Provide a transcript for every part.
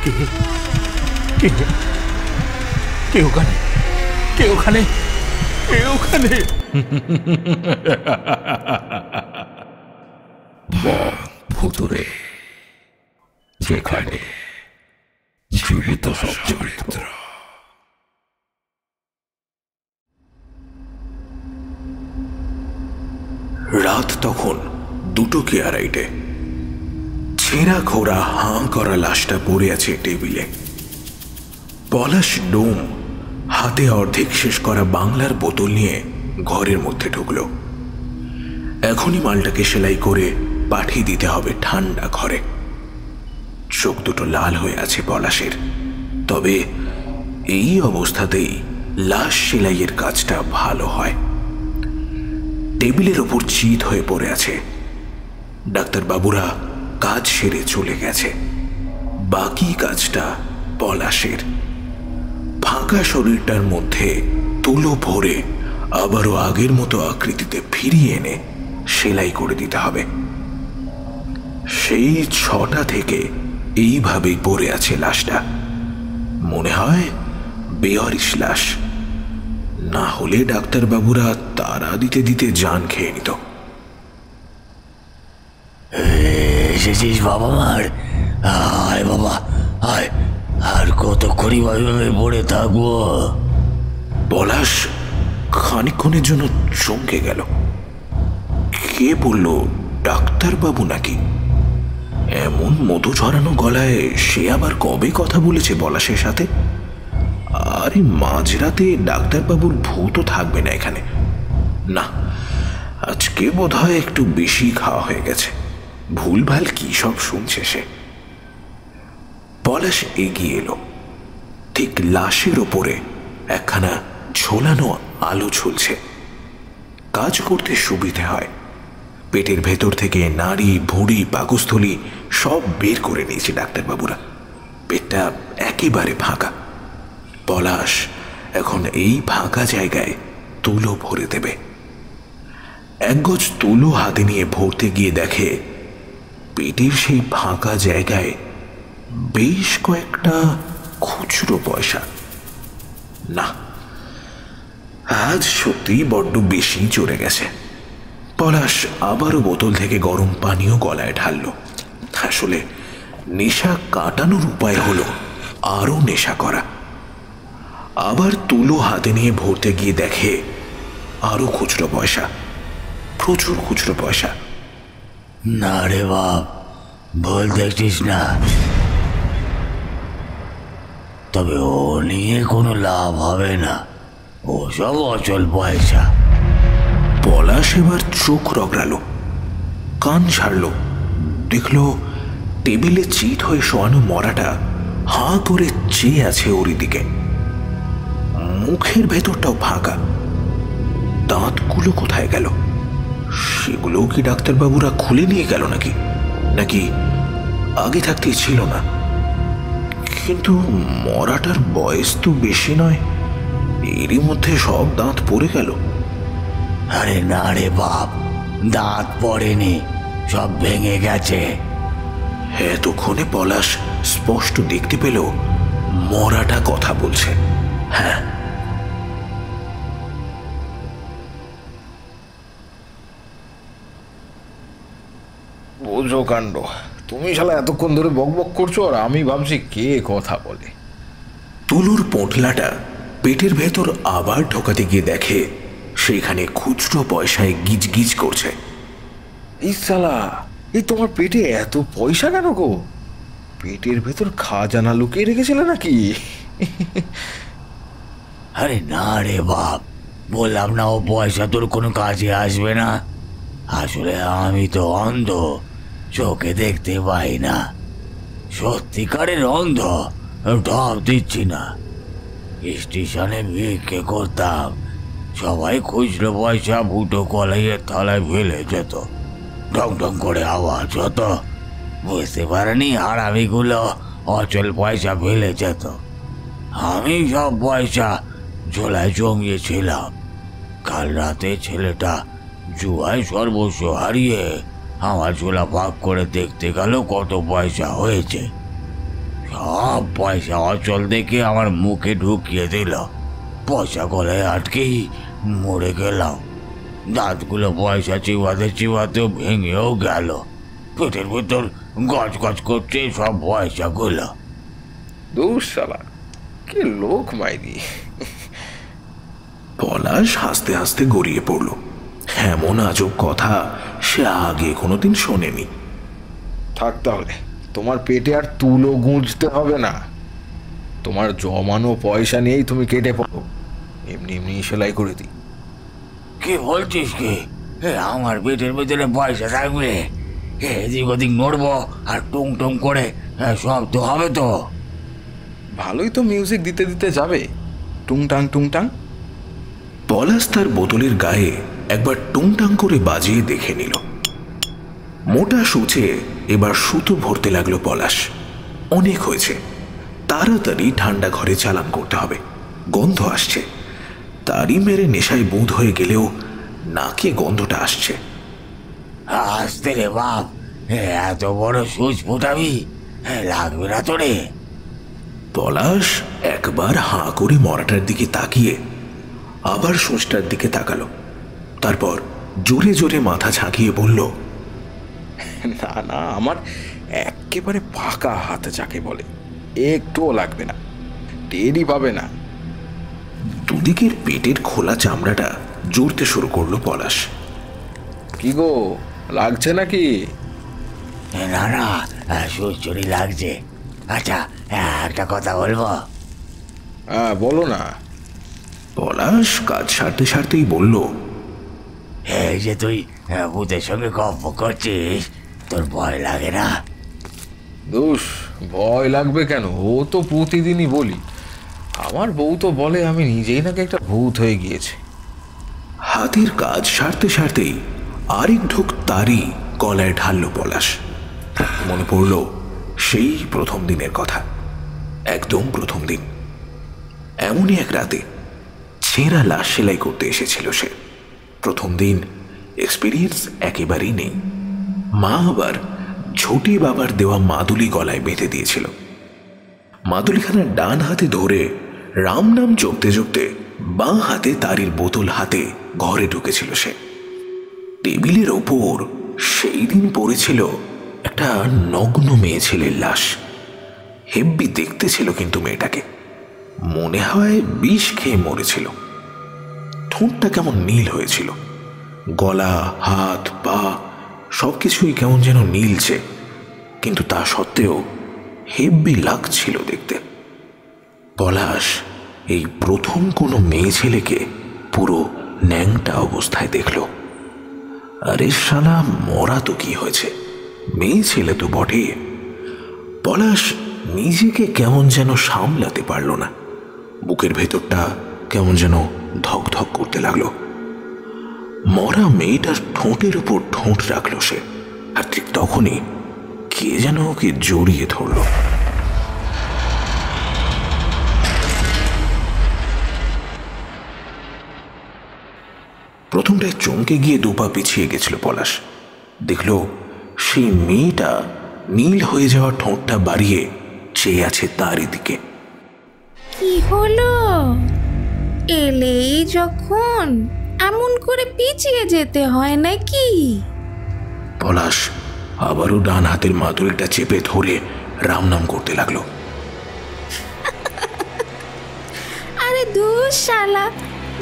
কে কে কে ওখানে? কে ওখানে? কে ওখানে? ভুতুরে, যেখানে জীবিত সব চরিত্র। রাত তখন 2:30। ছেঁড়া খোড়া হাঁ করা লাশটা পড়ে আছে টেবিলে। পলাশ ডোম হাতে অর্ধেক শেষ করা বাংলার বোতল নিয়ে ঘরের মধ্যে ঢুকলো। এখনই মালটাকে সেলাই করে পাঠিয়ে দিতে হবে ঠান্ডা ঘরে। চোখ দুটো লাল হয়ে আছে পলাশের। তবে এই অবস্থাতেই লাশ সেলাইয়ের কাজটা ভালো হয়। টেবিলের ওপর চিত হয়ে পড়ে আছে। ডাক্তারবাবুরা কাজ সেরে চলে গেছে। বাকি কাজটা পলাশের। ফাঁকা শরীরটার মধ্যে তুলো ভরে আবারও আগের মতো আকৃতিতে ফিরিয়ে এনে সেলাই করে দিতে হবে। সেই 6টা থেকে এইভাবেই পড়ে আছে লাশটা। মনে হয় বেয়ারিশ লাশ। না হলে ডাক্তারবাবুরা তারা দিতে দিতে জান খেয়ে নিত। এসেছিস বাবা মার? আয় বাবা আয়, আর কতক্ষণই ভাবে পড়ে থাকবো? পলাশ খানিকক্ষণের জন্য চমকে গেল। কে বলল? ডাক্তারবাবু নাকি? এমন মধু ঝরানো গলায় সে আবার কবে কথা বলেছে পলাশের সাথে? আরে মাঝরাতে ডাক্তারবাবুর ভূতও থাকবে না এখানে। না, আজকে বোধহয় একটু বেশি খাওয়া হয়ে গেছে। ভুলভাল কি সব শুনছে সে। পলাশ এগিয়ে এলো। ঠিক লাশের ওপরে একখানা ঝোলানো আলো ঝুলছে। কাজ করতে সুবিধে হয়। পেটের ভেতর থেকে নাড়ি ভুঁড়ি পাকস্থলী সব বের করে নিয়েছে ডাক্তারবাবুরা। পেটটা একেবারে ফাঁকা। পলাশ এখন এই ফাঁকা জায়গায় তুলো ভরে দেবে। 1 গজ তুলো হাতে নিয়ে ভরতে গিয়ে দেখে পেটের সেই ফাঁকা জায়গায় বেশ কয়েকটা খুচরো পয়সা। না, আজ সত্যি বড্ড বেশি চড়ে গেছে। পলাশ আবারও বোতল থেকে গরম পানীয় গলায় ঢালল। আসলে নেশা কাটানোর উপায় হলো আরো নেশা করা। আবার তুলো হাতে নিয়ে ভরতে গিয়ে দেখে আরো খুচরো পয়সা, প্রচুর খুচরো পয়সা। না রে বাপ, ভুল দেখছিস না। তবে ও নিয়ে কোনো লাভ হবে না, ও সব অচল পয়সা। পলাশ এবার চোখ রগড়ালো, কান ছাড়ল। দেখল টেবিলে চিত হয়ে শোয়ানো মরাটা হাঁ করে চেয়ে আছে ওরই দিকে। মুখের ভেতরটাও ফাঁকা। দাঁতগুলো কোথায় গেল? সেগুলোও কি ডাক্তারবাবুরা খুলে নিয়ে গেল নাকি? নাকি আগে থাকতেই ছিল না? কিন্তু মরাটার বয়স তো বেশি নয়, এরই মধ্যে সব দাঁত পড়ে গেল। আরে না রে বাপ, দাঁত পড়েনি, সব ভেঙে গেছে। এতক্ষণে পলাশ স্পষ্ট দেখতে পেল মরাটা কথা বলছে। হ্যাঁ, বোঝো কাণ্ড। তুমি শালা এতক্ষণ ধরে বক বক করছো আর আমি ভাবছি কে কথা বলে। তুলোর পোঁটলাটা পেটের ভেতর আবার ঢোকাতে গিয়ে দেখে সেখানে খুচরো পয়সায় গিজ গিজ করছে। এই শালা, এই তোমার পেটে এত পয়সা কেন গো? পেটের ভেতর খাজানা লুকিয়ে রেখেছিলে নাকি? আরে না রে বাপ, বললাম না ও পয়সা তোর কোনো কাজে আসবে না। আসলে আমি তো অন্ধ, চোখে দেখতে পাই না, সত্যিকারের অন্ধ, ঢপ দিচ্ছি না। স্টেশনে ভিক্ষে করতাম, সবাই খুচরো পয়সা ফুটো কলাইয়ের থালায় ফেলে যেত, ঢং ঢং করে আওয়াজ হতো। বুঝতে পারেনি হারামিগুলো অচল পয়সা ফেলে যেত। আমি সব পয়সা ঝোলায় জমিয়েছিলাম। কাল রাতে ছেলেটা জুয়ায় সর্বস্ব হারিয়ে আমার ঝোলা ভাগ করে দেখতে গেল কত পয়সা হয়েছে। সব পয়সা অচল দেখে আমার মুখে ঢুকিয়ে দিল। পয়সা গলায় আটকেই মরে গেলাম। দাঁতগুলো পয়সা চিবাতে চিবাতেও ভেঙেও গেল। পেটের ভিতর গজ গজ করছে সব পয়সাগুলো। দূর শালা, কি লোক মাইরি। পলাশ হাসতে হাসতে গড়িয়ে পড়ল। এমন আজব কথা সে আগে কোনোদিন শোনেনি। থাক তাহলে, তোমার পেটে আর তুলো গুঁজতে হবে না। তোমার জমানো পয়সা নিয়েই তুমি কেটে পড়ো, এমনি এমনি সেলাই করে দিই। কি বলছিস কি? আমার পেটের ভিতরে পয়সা থাকবে? এদিক ওদিক নড়বো আর টুং টুং করে সব তো হবে তো। ভালোই তো মিউজিক দিতে দিতে যাবে, টুংটাং টুংটাং। পলাশ তার বোতলের গায়ে একবার টুংটাং করে বাজিয়ে দেখে নিল। মোটা সূচে এবার সুতো ভরতে লাগলো পলাশ। অনেক হয়েছে, তাড়াতাড়ি ঠান্ডা ঘরে চালান করতে হবে। গন্ধ আসছে। তারই মেরে নেশায় বুঁদ হয়ে গেলেও নাকে গন্ধটা আসছে। আসতে রে বাপ, এত বড় সুচ ফুটাবি? লাগবে না তো রে। পলাশ একবার হাঁ করে মরাটার দিকে তাকিয়ে আবার সূচটার দিকে তাকালো। তারপর জোরে জোরে মাথা ঝাঁকিয়ে বলল, না না, আমার একেবারে ফাঁকা হাতে যাকে বলে, একটুও লাগবে না, টেরই পাবে না। দুদিকের পেটের খোলা চামড়াটা জুড়তে শুরু করলো পলাশ। কি গো, লাগছে নাকি? না না, সুচুরি লাগছে। আচ্ছা, একটা কথা বলবো? হ্যাঁ, বলো না। পলাশ কাজ সারতে সারতেই বলল, এই যে তুই ভূতের সঙ্গে গল্প করছিস, তোর ভয় লাগে না? দোষ, ভয় লাগবে কেন? ও তো প্রতিদিনই বলি। আমার বউ তো বলে আমি নিজেই নাকি একটা ভূত হয়ে গিয়েছে। হাতের কাজ সারতে সারতেই আরেক ঢোক তারই গলায় ঢালল পলাশ। মনে পড়ল সেই প্রথম দিনের কথা। একদম প্রথম দিন। এমনই এক রাতে ছেঁড়া লাশ সেলাই করতে এসেছিল সে। প্রথম দিন, এক্সপিরিয়েন্স একেবারেই নেই। মা আবার ঝুটি বাবার দেওয়া মাদুলি গলায় বেঁধে দিয়েছিল। মাদুলিখানা ডান হাতে ধরে রাম নাম জপতে জপতে বাঁ হাতে তারির বোতল হাতে ঘরে ঢুকেছিল সে। টেবিলের ওপর সেই দিন পড়েছিল একটা নগ্ন মেয়ে ছেলের লাশ। হেব্বি দেখতে ছিল কিন্তু মেয়েটাকে। মনে হয় বিষ খেয়ে মরেছিল। ঠোঁটটা কেমন নীল হয়েছিল। গলা, হাত, পা সবকিছুই কেমন যেন নীলছে, কিন্তু তা সত্ত্বেও হেব্বি লাগছিল দেখতে। পলাশ এই প্রথম কোনো মেয়ে ছেলেকে পুরো ন্যাংটা অবস্থায় দেখল। আরে শালা, মরা তো কি হয়েছে, মেয়ে ছেলে তো বটে। পলাশ নিজেকে কেমন যেন সামলাতে পারল না। বুকের ভেতরটা কেমন যেন ধক ধক করতে লাগলো। মরা মেয়েটার ঠোঁটের উপর ঠোঁট রাখল সে, আর ঠিক তখনই কে যেন ওকে জড়িয়ে ধরল। প্রথমটায় চমকে গিয়ে দুপা পিছিয়ে গেছিল পলাশ। দেখল সেই মেয়েটা নীল হয়ে যাওয়া ঠোঁটটা বাড়িয়ে চেয়ে আছে তারই দিকে। কি হলো? এলেই যখন এমন করে পিছিয়ে যেতে হয় নাকি? পলাশ আবারও ডান হাতের মাদুরিটা চেপে ধরে রাম নাম করতে লাগলো। আরে দূর শালা,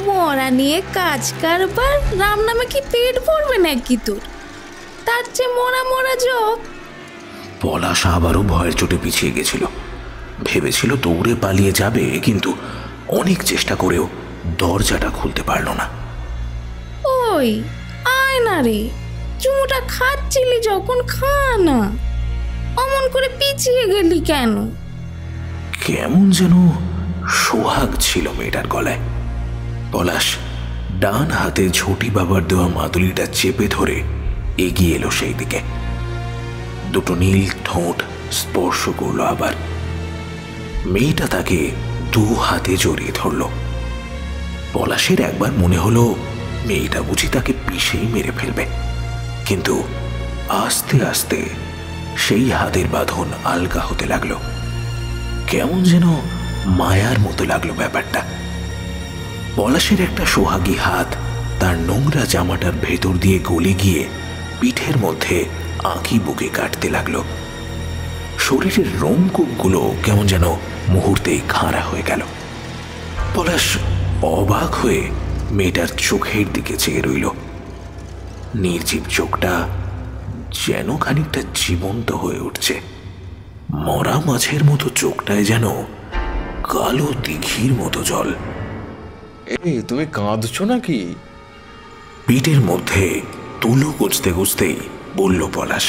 মরা নিয়ে কাজ কারবার, রাম নামে কি পেট ভরবে নাকি তোর? তার চেয়ে মরা মরা জপ। পলাশ আবারও ভয়ের চোটে পিছিয়ে গেছিল। ভেবেছিল দৌড়ে পালিয়ে যাবে, কিন্তু অনেক চেষ্টা করেও দরজাটা খুলতে পারল না। ওই আয় না রে, চুমুটা খাচ্ছিলি যখন খা না। অমন করে পিছিয়ে গেলি কেন? কেমন যেন সোহাগ ছিল মেয়েটার গলায়। পলাশ ডান হাতে ঝুটি বাবার দেওয়া মাদুলিটা চেপে ধরে এগিয়ে এলো সেই দিকে। দুটো নীল ঠোঁট স্পর্শ করলো আবার। মেয়েটা তাকে দু হাতে জড়িয়ে ধরল। পলাশের একবার মনে হলো মেয়েটা বুঝি তাকে পিষেই মেরে ফেলবে, কিন্তু আস্তে আস্তে সেই হাতের বাঁধন আলগা হতে লাগলো। কেমন যেন মায়ার মতো লাগলো ব্যাপারটা। পলাশের একটা সোহাগী হাত তার নোংরা জামাটার ভেতর দিয়ে গলে গিয়ে পিঠের মধ্যে আঁকি বুকে কাটতে লাগলো। শরীরের রোমকূপগুলো কেমন যেন মুহূর্তেই খাঁড়া হয়ে গেল। পলাশ অবাক হয়ে মেয়েটার চোখের দিকে চেয়ে রইল। নির্জীব চোখটা যেন খানিকটা জীবন্ত হয়ে উঠছে। মরা মাছের মতো চোখটায় যেন কালো দিঘির মতো জল। এই তুমি কাঁদছো নাকি? পিঠের মধ্যে তুলো গুজতে গুজতেই বলল পলাশ।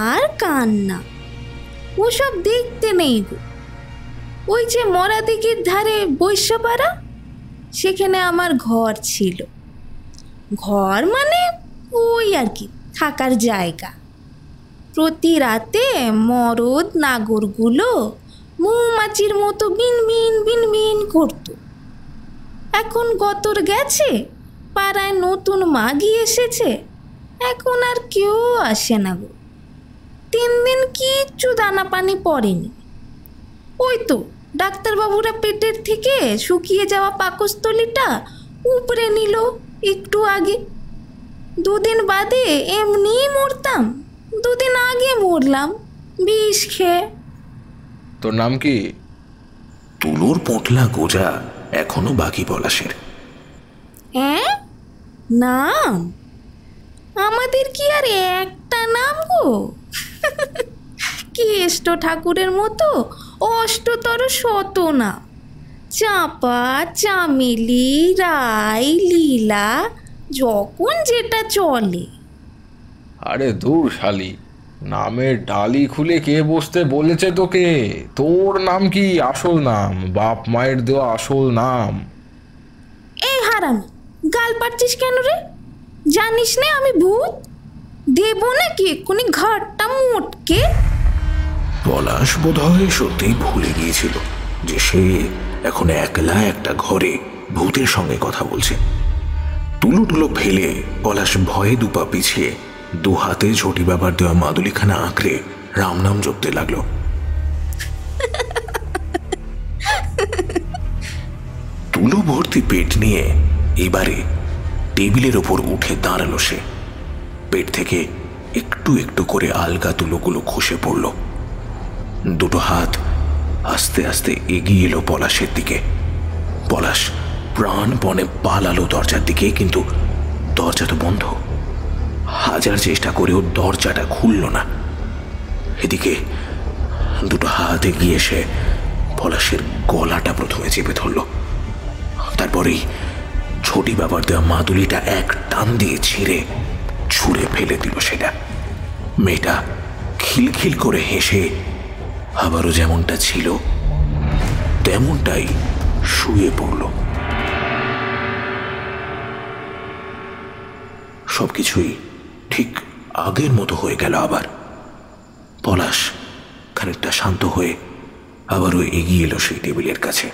আর কান্না ওসব দেখতে নেই গো। ওই যে মরা দিঘির ধারে বৈশ্যপাড়া, সেখানে আমার ঘর ছিল। ঘর মানে ওই আর কি থাকার জায়গা। প্রতি রাতে মরদ নাগরগুলো মৌমাছির মতো বিনবিন বিনবিন করত। এখন গতর গেছে, পাড়ায় নতুন মাগি এসেছে, এখন আর কেউ আসে না গো। 3 দিন কিচ্ছু দানা পানি পড়েনি। ওই তো ডাক্তারবাবুরা পেটের থেকে শুকিয়ে যাওয়া পাকস্থলীটা উপড়ে নিল একটু আগে। 2 দিন বাদে এমনি মরতাম, 2 দিন আগে মরলাম বিষ খেয়ে। তোর নাম কি? তুলোর পোঁটলা গোজা এখনো বাকি পলাশের। হ্যাঁ, নাম? আমাদের কি আর একটা নাম গো? কেষ্ট ঠাকুরের মতো অষ্টতর শত নাম। চাঁপা, চামেলি, রাই, লীলা, যখন যেটা চলে। আরে দূর শালি, নামের ডালি খুলে কে বসতে বলেছে তোকে? তোর নাম কি আসল নাম, বাপ মায়ের দেওয়া আসল নাম? এই হারাম, গাল পাচ্ছিস কেন রে? জানিস না আমি ভূত? দেব নাকি এক্ষুনি ঘাটটা মোটকে? পলাশ বোধহয় সত্যিই ভুলে গিয়েছিল যে সে এখন একলা একটা ঘরে ভূতের সঙ্গে কথা বলছে। তুলো টুলো ফেলে পলাশ ভয়ে দুপা পিছিয়ে 2 হাতে ঝটি বাবার দেওয়া মাদুলিখানা আঁকড়ে রাম নাম জপতে লাগলো। তুলো ভর্তি পেট নিয়ে এবারে টেবিলের ওপর উঠে দাঁড়ালো সে। পেট থেকে একটু একটু করে আলগা তুলোগুলো খসে পড়ল। 2 হাত আস্তে আস্তে এগিয়ে এলো পলাশের দিকে। পলাশ প্রাণপণে পালালো দরজার দিকে, কিন্তু দরজা তো বন্ধ। হাজার চেষ্টা করেও দরজাটা খুলল না। এদিকে 2 হাত এগিয়ে এসে পলাশের গলাটা প্রথমে চেপে ধরল, তারপরেই ছোটি বাবার দেওয়া মাদুলিটা এক টান দিয়ে ছিঁড়ে ছুঁড়ে ফেলে দিল সেটা। মেয়েটা খিলখিল করে হেসে আবারও যেমনটা ছিল তেমনটাই শুয়ে পড়ল। সবকিছুই ঠিক আগের মতো হয়ে গেল আবার। পলাশ খানিকটা শান্ত হয়ে আবারও এগিয়ে এলো সেই টেবিলের কাছে।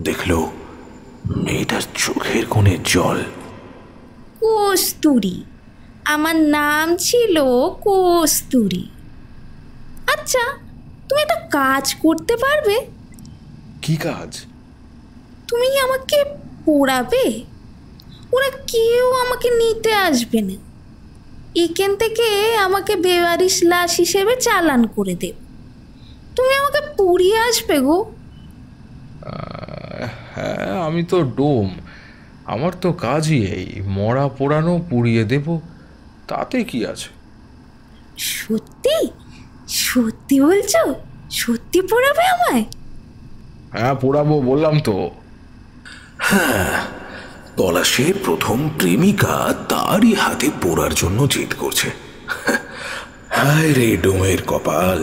দেখল মেয়েটার চোখের কোণে জল। কস্তুরী, আমার নাম ছিল কস্তুরী। আচ্ছা, তুমি একটা কাজ করতে পারবে? কি কাজ? তুমি আমাকে পোড়াবে। ওরা কেউ আমাকে নিতে আসবে না। এখান থেকে আমাকে বেওয়ারিশ লাশ হিসেবে চালান করে দেব। তুমি আমাকে পুড়িয়ে আসবে গো। হ্যাঁ, আমি তো ডোম, আমার তো কাজই এই মরা পোড়ানো, পুড়িয়ে দেব, তাতে কি আছে? সত্যি সত্যি বলছো? সত্যি পোড়াবে আমায়? হ্যাঁ, পোড়াবো বললাম তো। হ্যাঁ, পলাশের প্রথম প্রেমিকা তারই হাতে পোড়ার জন্য জিদ করছে। হায় রে ডোমের কপাল।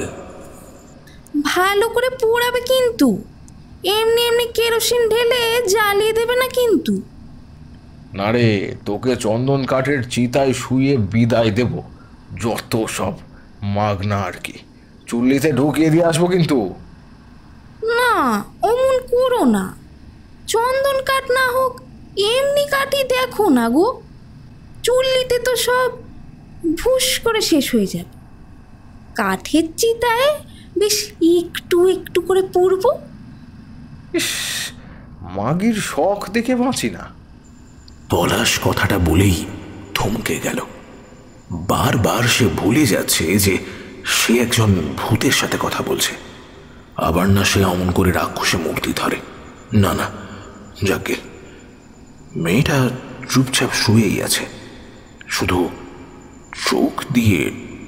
ভালো করে পোড়াবে কিন্তু, এমনি এমনি কেরোসিন ঢেলে জ্বালিয়ে দেবে না কিন্তু। না রে, তোকে চন্দন কাঠের চিতায় শুয়ে বিদায় দেব। যত সব মাগনা আর কি, চুল্লিতে ঢুকিয়ে দিয়ে আসবো কিন্তু। না, অমন করো না। চন্দন কাঠ না হোক, এমনি কাঠই দেখো না গো। চুল্লিতে তো সব ভুস করে শেষ হয়ে যাবে। কাঠের চিতায় বেশ একটু একটু করে পড়বো। ইস, মাগির শখ দেখে বাঁচি না। পলাশ কথাটা বলেই থমকে গেল। বারবার সে ভুলে যাচ্ছে যে সে একজন ভূতের সাথে কথা বলছে। আবার না সে অমন করে রাক্ষসে মূর্তি ধরে। না না, যাকে মেয়েটা চুপচাপ শুয়েই আছে, শুধু চোখ দিয়ে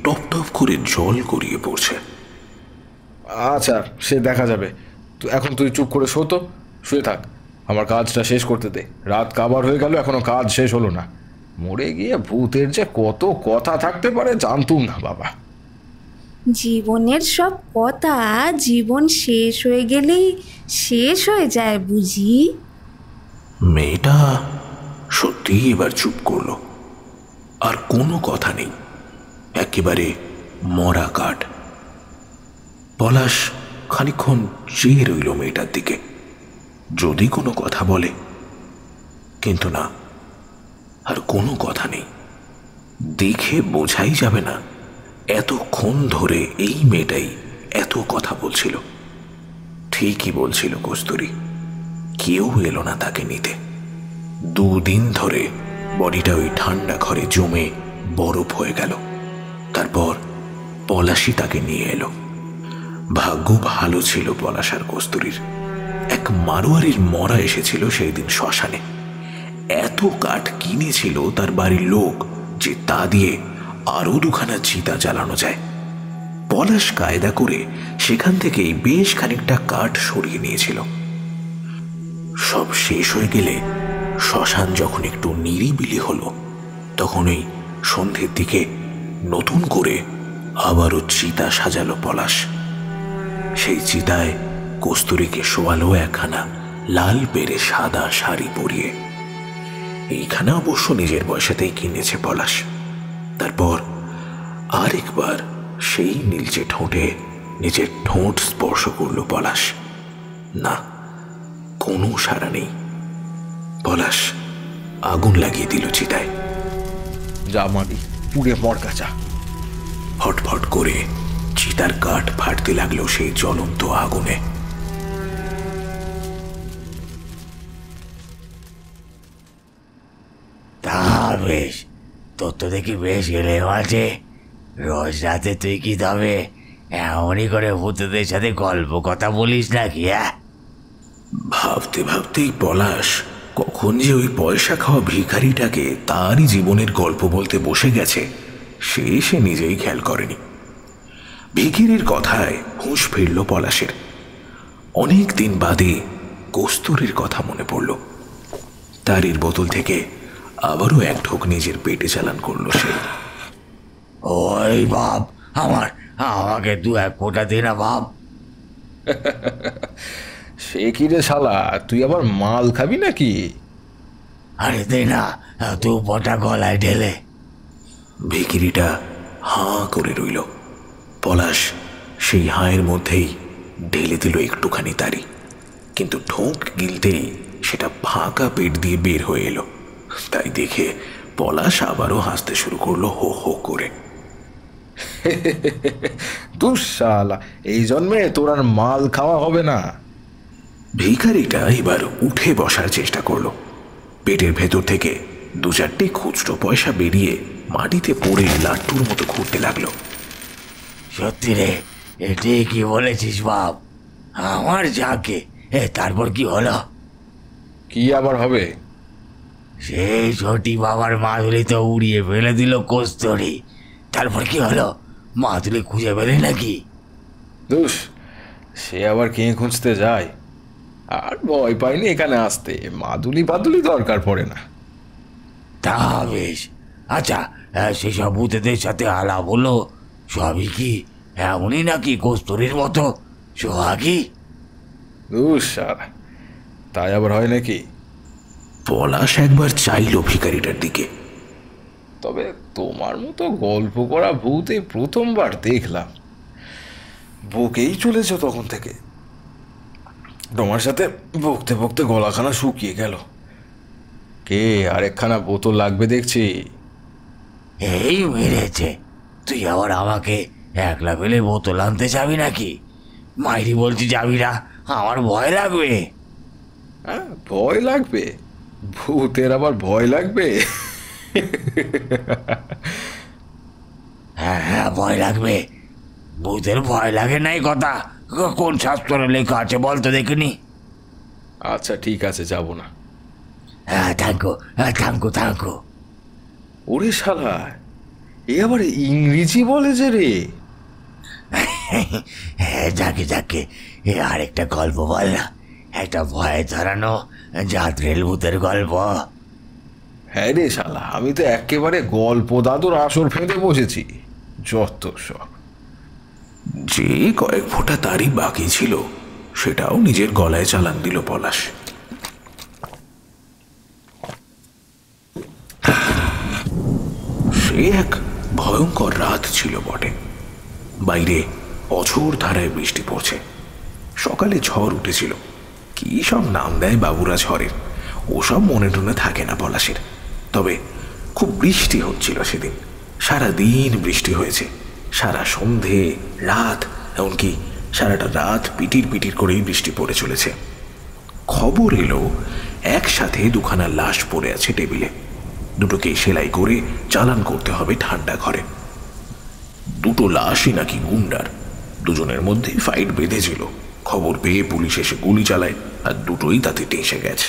টপ টপ করে জল গড়িয়ে পড়ছে। আচ্ছা, সে দেখা যাবে। তো এখন তুই চুপ করে শো, তো শুয়ে থাক, আমার কাজটা শেষ করতে দে। রাত কাবার হয়ে গেল, এখনো কাজ শেষ হলো না। মরে গিয়ে ভূতের যে কত কথা থাকতে পারে জানতুম না বাবা। জীবনের সব কথা জীবন শেষ হয়ে গেলেই শেষ হয়ে যায় বুঝি। মেয়েটা সত্যিই এবার চুপ করলো। আর কোনো কথা নেই, একেবারে মরা কাঠ। পলাশ খানিকক্ষণ চেয়ে রইল মেয়েটার দিকে, যদি কোনো কথা বলে। কিন্তু না, আর কোনো কথা নেই। দেখে বোঝাই যাবে না এতক্ষণ ধরে এই মেয়েটাই এত কথা বলছিল। ঠিকই বলছিল কস্তুরী, কেউ এলো না তাকে নিতে। 2 দিন ধরে বডিটা ওই ঠান্ডা ঘরে জমে বরফ হয়ে গেল। তারপর পলাশই তাকে নিয়ে এলো। ভাগ্য ভালো ছিল পলাশ আর কস্তুরীর। এক মারোয়ারির মরা এসেছিল সেই দিন শ্মশানে। এত কাঠ কিনেছিল তার বাড়ির লোক যে তা দিয়ে আরো 2খানা চিতা জ্বালানো যায়। পলাশ কায়দা করে সেখান থেকেই বেশ খানিকটা কাঠ সরিয়ে নিয়েছিল। সব শেষ হয়ে গেলে শ্মশান যখন একটু নিরিবিলি হলো, তখন ওই সন্ধ্যের দিকে নতুন করে আবারও চিতা সাজালো পলাশ। সেই চিতায় কস্তুরীকে শোয়ালো একখানা লাল পেরে সাদা শাড়ি পরিয়ে। এইখানে অবশ্য নিজের পয়সাতেই কিনেছে পলাশ। তারপর আরেকবার সেই নীলচে ঠোঁটে নিজের ঠোঁট স্পর্শ করলো পলাশ। না, কোনো সাড়া নেই। পলাশ আগুন লাগিয়ে দিল চিতায়। যা মাগি, পুড়ে মরকা যা। ফটফট করে চিতার কাঠ ফাটতে লাগলো সেই জ্বলন্ত আগুনে। তা বেশ, তোর তো দেখি বেশ গেলে আছে। রোজ রাতে তুই কি তবে এমনই করে ভূতদের সাথে গল্প কথা বলিস নাকি? ভাবতে ভাবতেই পলাশ কখন যে ওই পয়সা খাওয়া ভিখারিটাকে তারই জীবনের গল্প বলতে বসে গেছে সে নিজেই খেয়াল করেনি। ভিখিরির কথায় হুঁশ ফিরল পলাশের। অনেক দিন বাদে কস্তুরীর কথা মনে পড়ল। তারির বোতল থেকে আবারও 1 ঢোক নিজের পেটে চালান করলো সে। ওই বাপ, আমাকে 2-1 ফোঁটা দে না বাপ। সে কি রে শালা, তুই আবার মাল খাবি নাকি? আরে দে না, 2 ফোঁটা গলায় ঢেলে। ভিখিরিটা হাঁ করে রইল। পলাশ সেই হাঁয়ের মধ্যেই ঢেলে দিল একটুখানি তারি, কিন্তু ঢোক গিলতেই সেটা ফাঁকা পেট দিয়ে বের হয়ে এলো। তাই দেখে পলাশ আবারও হাসতে শুরু করলো হো হো করে। দুঃশালা, এই জন্মে তোর আর মাল খাওয়া হবে না। ভিখারিটা এবার উঠে বসার চেষ্টা করলো। পেটের ভেতর থেকে 2-4টে খুচরো পয়সা বেরিয়ে মাটিতে পড়ে লাট্টুর মতো ঘুরতে লাগলো। সত্যি রে, এটাই কি বলেছিস বাপ? আমার যাকে তারপর কি হলো? কি আবার হবে? সেই ছোটি বাবার মাদুলি তো উড়িয়ে ফেলে দিল কস্তুরী। তারপর কি হলো? মাদুলি খুঁজে পেলে নাকি? দুষ, সে আবার কে খুঁজতে যায়? আর ভয় পাইনি এখানে আসতে, মাদুলি বাদুলি দরকার পড়ে না। তা বেশ। আচ্ছা, সেসব ভূতেদের সাথে আলাপ হলো, সবই কি এমনই নাকি কস্তুরীর মতো সোহাগী? দুঃসালা, তাই আবার হয় নাকি? পলাশ একবার চাইল ভিখারিটার দিকে। তবে তোমার মতো গল্প করা ভূত এই প্রথমবার দেখলাম। বকেই চলেছ তখন থেকে। তোমার সাথে বকতে বকতে গলাখানা শুকিয়ে গেল। কে আরেকখানা বোতল লাগবে দেখছি। এই মেরেছে, তুই আবার আমাকে একলা পেলে বোতল আনতে যাবি নাকি? মাইরি বলছি যাবি না, আমার ভয় লাগবে। হ্যাঁ, ভয় লাগবে? ভূতের আবার ভয় লাগবে? হ্যাঁ হ্যাঁ, ভয় লাগবে। ভূতের ভয় লাগে নাই কথা কোন শাস্ত্রে লেখা আছে বলতো দেখিনি? আচ্ছা ঠিক আছে, যাব না। হ্যাঁ থাকো, থাকো থাকো। ওরে শালা, এ আবার ইংরেজি বলে যে রে। হ্যাঁ যাকে যাকে, এ আরেকটা গল্প বল না, একটা ভয়ে ধরানো যাত্রেল ভূতের গল্প। হ্যাঁ রে শালা, আমি তো একেবারে গল্প দাদুর আসর ফেঁদে বসেছি। যত সব। যে কয়েক ফোঁটা তারই বাকি ছিল সেটাও নিজের গলায় চালান দিল পলাশ। সে এক ভয়ঙ্কর রাত ছিল বটে। বাইরে অঝোর ধারায় বৃষ্টি পড়ছে। সকালে ঝড় উঠেছিল, কি সব নাম দেয় বাবুরা ঝড়ের, ওসব মনে টনে থাকে না পলাশের। তবে খুব বৃষ্টি হচ্ছিল সেদিন, সারা দিন বৃষ্টি হয়েছে। সারা সন্ধে, রাত, এমনকি সারাটা রাত পিটির পিটির করেই বৃষ্টি পড়ে চলেছে। খবর এলো একসাথে দুখানা লাশ পড়ে আছে টেবিলে। দুটোকে সেলাই করে চালান করতে হবে ঠান্ডা ঘরে। দুটো লাশই নাকি গুন্ডার। দুজনের মধ্যে ফাইট বেঁধেছিল। খবর পেয়ে পুলিশ এসে গুলি চালায়, আর দুটোই তাতে টেসে গেছে।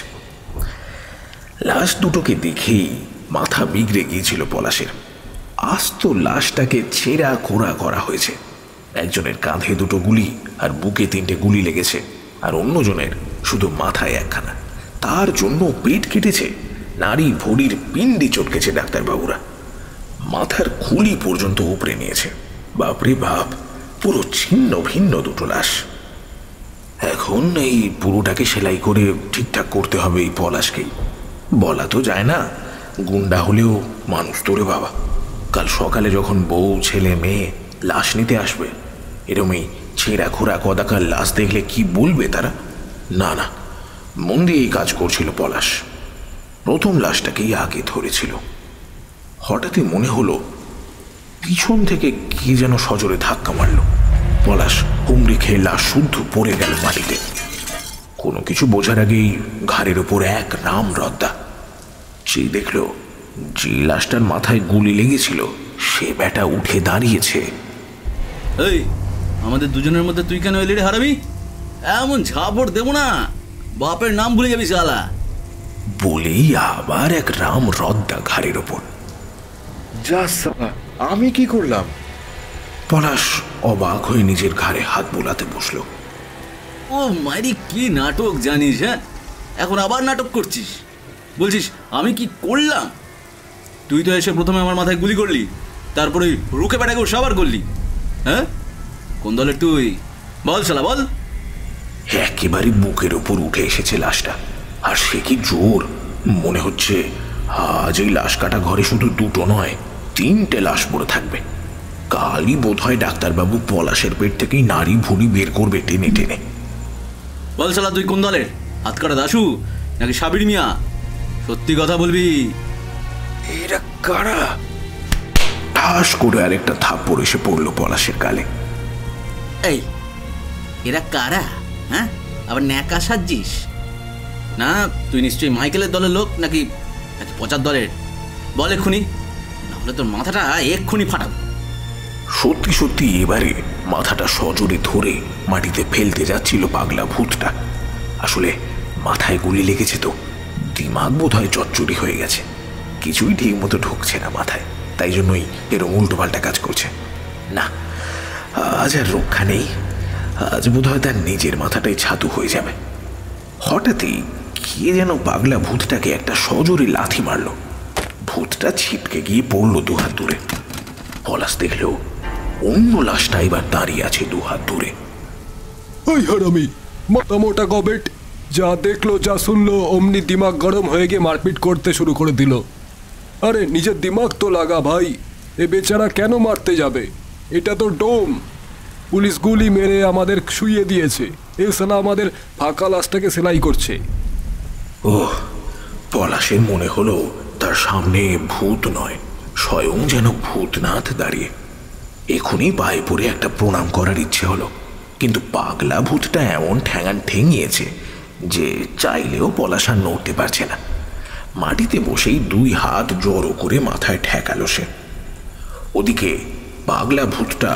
লাশ দুটোকে দেখেই মাথা বিগড়ে গিয়েছিল পলাশের। আস্ত লাশটাকে ছেঁড়া খোঁড়া করা হয়েছে। একজনের কাঁধে দুটো গুলি আর বুকে 3টে গুলি লেগেছে, আর অন্যজনের শুধু মাথায় একখানা। তার জন্য পেট কেটেছে, নাড়ি ভড়ির পিণ্ডি চটকেছে ডাক্তারবাবুরা। মাথার খুলি পর্যন্ত উপড়ে নিয়েছে। বাপরে বাপ, পুরো ছিন্ন ভিন্ন দুটো লাশ। এখন এই পুরোটাকে সেলাই করে ঠিকঠাক করতে হবে এই পলাশকেই। বলা তো যায় না, গুন্ডা হলেও মানুষ তো রে বাবা। কাল সকালে যখন বউ ছেলে মেয়ে লাশ নিতে আসবে, এরমই ছেঁড়া খোঁড়া কদাকার লাশ দেখলে কি বলবে তারা? না না, মন দিয়ে এই কাজ করছিল পলাশ। প্রথম লাশটাকেই আগে ধরেছিল। হঠাৎই মনে হলো পিছন থেকে কে যেন সজোরে ধাক্কা মারল। পলাশ হুমড়ি খেয়ে লাশ শুদ্ধ পড়ে গেল মাটিতে। কোনো কিছু বোঝার আগেই ঘাড়ের ওপর এক রাম রদ্দা। সেই দেখল যে লাশটার মাথায় গুলি লেগেছিল সে ব্যাটা উঠে দাঁড়িয়েছে। এই, আমাদের দুজনের মধ্যে তুই কেন এলি রে হারামি? এমন ঝাপড় দেবো না, বাপের নাম ভুলে যাবি শালা। বলেই আবার এক রাম রদ্দা ঘাড়ের ওপর। যা শালা, আমি কি করলাম? পলাশ অবাক হয়ে নিজের ঘাড়ে হাত বোলাতে বসল। ও মাইরি, কি নাটক জানিস? হ্যাঁ, এখন আবার নাটক করছিস? বলছিস আমি কি করলাম? তুই তো এসে প্রথমে আমার মাথায় গুলি করলি, তারপরে রুখে পেটাকেও সাবার করলি। হ্যাঁ, কোন দলের তুই? বল শালা বল। একেবারে বুকের ওপর উঠে এসেছে লাশটা, আর সে কি জোর! মনে হচ্ছে আজ এই লাশ কাটা ঘরে শুধু দুটো নয়, 3টে লাশ পড়ে থাকবে। কালই বোধ হয় ডাক্তারবাবু পলাশের পেট থেকেই নাড়ি ভুড়ি বের করবে টেনে টেনে। বল শালা, তুই কোন দলের? হাত কাটা দাশু নাকি সাবির মিয়া? সত্যি কথা বলবি। এরা কারা? ঠাস করে আরেকটা থাপ্পড় এসে পড়লো পলাশের গালে। এই, এরা কারা? হ্যাঁ, আবার ন্যাকা সাজিস না? তুই নিশ্চয়ই মাইকেলের দলের লোক, নাকি নাকি পচার দলের? বল এক্ষুনি, নাহলে তোর মাথাটা এক্ষুনি ফাটাবো। সত্যি সত্যি এবারে মাথাটা সজোরে ধরে মাটিতে ফেলতে যাচ্ছিল পাগলা ভূতটা। আসলে মাথায় গুলি লেগেছে তো, দিমাগ বোধ হয় চচ্চড়ি হয়ে গেছে। কিছুই ঠিক মতো ঢুকছে না মাথায়, তাই জন্যই এরকম উল্টো পাল্টা কাজ করছে। না, আজ আর রক্ষা নেই। আজ বোধ হয় তার নিজের মাথাটাই ছাতু হয়ে যাবে। হঠাৎই কে যেন পাগলা ভূতটাকে একটা সজোরে লাথি মারল। ভূতটা ছিটকে গিয়ে পড়ল 2 হাত দূরে। পলাশ দেখল অন্য লাশটা এবার দাঁড়িয়ে আছে 2 হাত দূরে। ওই হারামি, মোটা মোটা গবেট, যা দেখলো যা শুনলো অমনি দিমাগ গরম হয়ে গিয়ে মারপিট করতে শুরু করে দিল। আরে নিজের দিমাগ তো লাগা ভাই, এ বেচারা কেন মারতে যাবে? এটা তো ডোম। পুলিশ গুলি মেরে আমাদের শুইয়ে দিয়েছে, এ সালা আমাদের ফাঁকা লাশটাকে সেলাই করছে। ওহ, পলাশের মনে হলো তার সামনে ভূত নয়, স্বয়ং যেন ভূতনাথ দাঁড়িয়ে। এখনই পায়ে পড়ে একটা প্রণাম করার ইচ্ছে হলো, কিন্তু পাগলা ভূতটা এমন ঠ্যাঙান ঠেঙিয়েছে যে চাইলেও পলাশ আর নড়তে পারছে না। মাটিতে বসেই 2 হাত জড়ো করে মাথায় ঠেকালো সে। ওদিকে পাগলা ভূতটা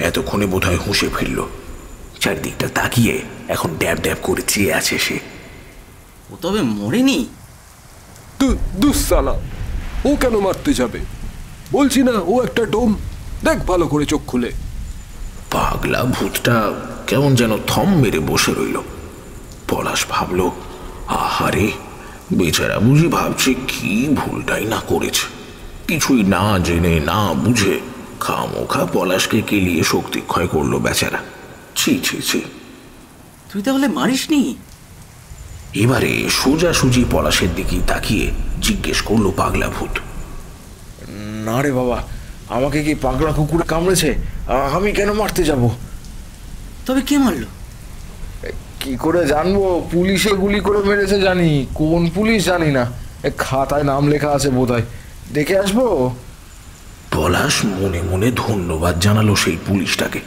এতক্ষণে বোধহয় হুঁশে ফিরল। চারদিকটা তাকিয়ে এখন ড্যাব ড্যাব করে চেয়ে আছে সে। ও তবে মরেনি? দুঃসালা, ও কেন মারতে যাবে? বলছি না ও একটা ডোম। দেখ ভালো করে চোখ খুলে। পাগলা ভূতটা কেমন যেন থম মেরে বসে রইল। পলাশ ভাবল, আহারে বেচারা বুঝি ভাবছে কি ভুলটাই না করেছে। কিছুই না জেনে না বুঝে খামোখা পলাশকে কেলিয়ে শক্তিক্ষয় করলো বেচারা। ছি ছি ছি। তুই তাহলে মারিসনি? এবারে সোজাসুজি পলাশের দিকে তাকিয়ে জিজ্ঞেস করলো পাগলা ভূত। না রে বাবা, আমাকে কি পাগলা কুকুরে কামড়েছে? আমি কেন মারতে যাব? তবে কে মারলো? কি করে জানবো? পুলিশে গুলি করে মেরেছে জানি, কোন পুলিশ জানি না। খাতায় নাম লেখা আছে বোধহয়, দেখে আসবো। পলাশ মনে মনে ধন্যবাদ জানালো সেই পুলিশটাকে।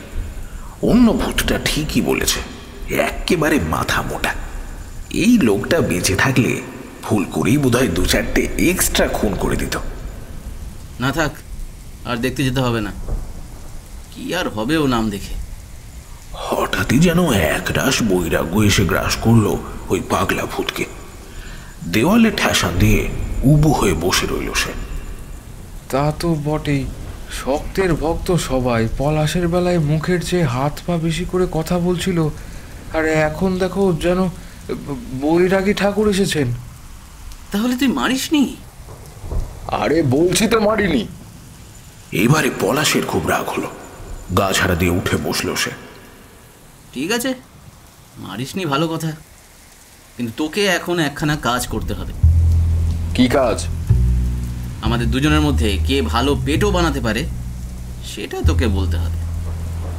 অন্য ভূতটা ঠিকই বলেছে, একেবারে মাথা মোটা। এই লোকটা বেঁচে থাকলে ভুল করেই বোধহয় 2-4টে এক্সট্রা খুন করে দিত। না থাক, আর দেখতে যেতে হবে না। কি আর হবে ও নাম দেখে। হঠাৎই যেন একরাশ বৈরাগ্য এসে গ্রাস করলো ওই পাগলা ভূতকে। দেওয়ালে ঠেসা দিয়ে উবু হয়ে বসে রইল সে। তা তো বটেই, শক্তের ভক্ত সবাই পলাশের বেলায় মুখের চেয়ে হাত পা বেশি করে কথা বলছিল, আর এখন দেখো যেন বৈরাগী ঠাকুর এসেছেন। তাহলে তুই মারিসনি? আরে বলছি তো মারিনি। এবারে পলাশের খুব রাগ হলো, গা ঝাড়া দিয়ে উঠে বসলো সে। ঠিক আছে, মারিসনি ভালো কথা, কিন্তু তোকে এখন একখানা কাজ করতে হবে। কি কাজ? আমাদের দুজনের মধ্যে কে ভালো পেটও বানাতে পারে সেটা তোকে বলতে হবে।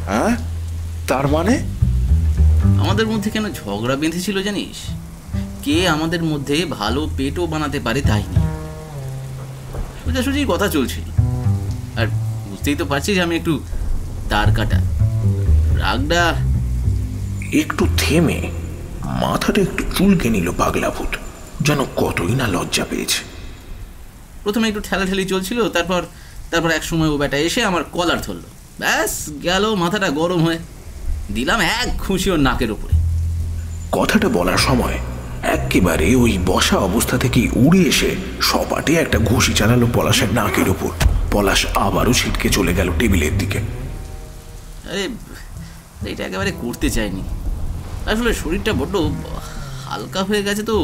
হ্যাঁ, তার মানে? আমাদের মধ্যে কেন ঝগড়া বেঁধেছিল জানিস? কে আমাদের মধ্যে ভালো পেটও বানাতে পারে তাই নিয়ে সোজাসুজি কথা চলছিল। আর বুঝতেই তো পারছিস আমি একটু তার কাটা। রাগটা একটু থেমে মাথাটা একটু চুলকে নিল পাগলা ভূত, যেন কতই না লজ্জা পেয়েছে। প্রথমে একটু ঠেলাঠেলি চলছিল, তারপর এক সময় ও বেটা এসে আমার কলার ধরলো। ব্যাস গেল মাথাটা গরম হয়ে। দিলাম এক খুশি ওর নাকের উপরে। কথাটা বলার সময় একেবারে ওই বসা অবস্থা থেকে উড়ে এসে সপাটে একটা ঘুষি চালালো পলাশের নাকের উপর। পলাশ আবারও ছিটকে চলে গেল টেবিলের দিকে। আরে এটা একেবারে করতে চাইনি, আসলে শরীরটা বড্ড হালকা হয়ে গেছে তো।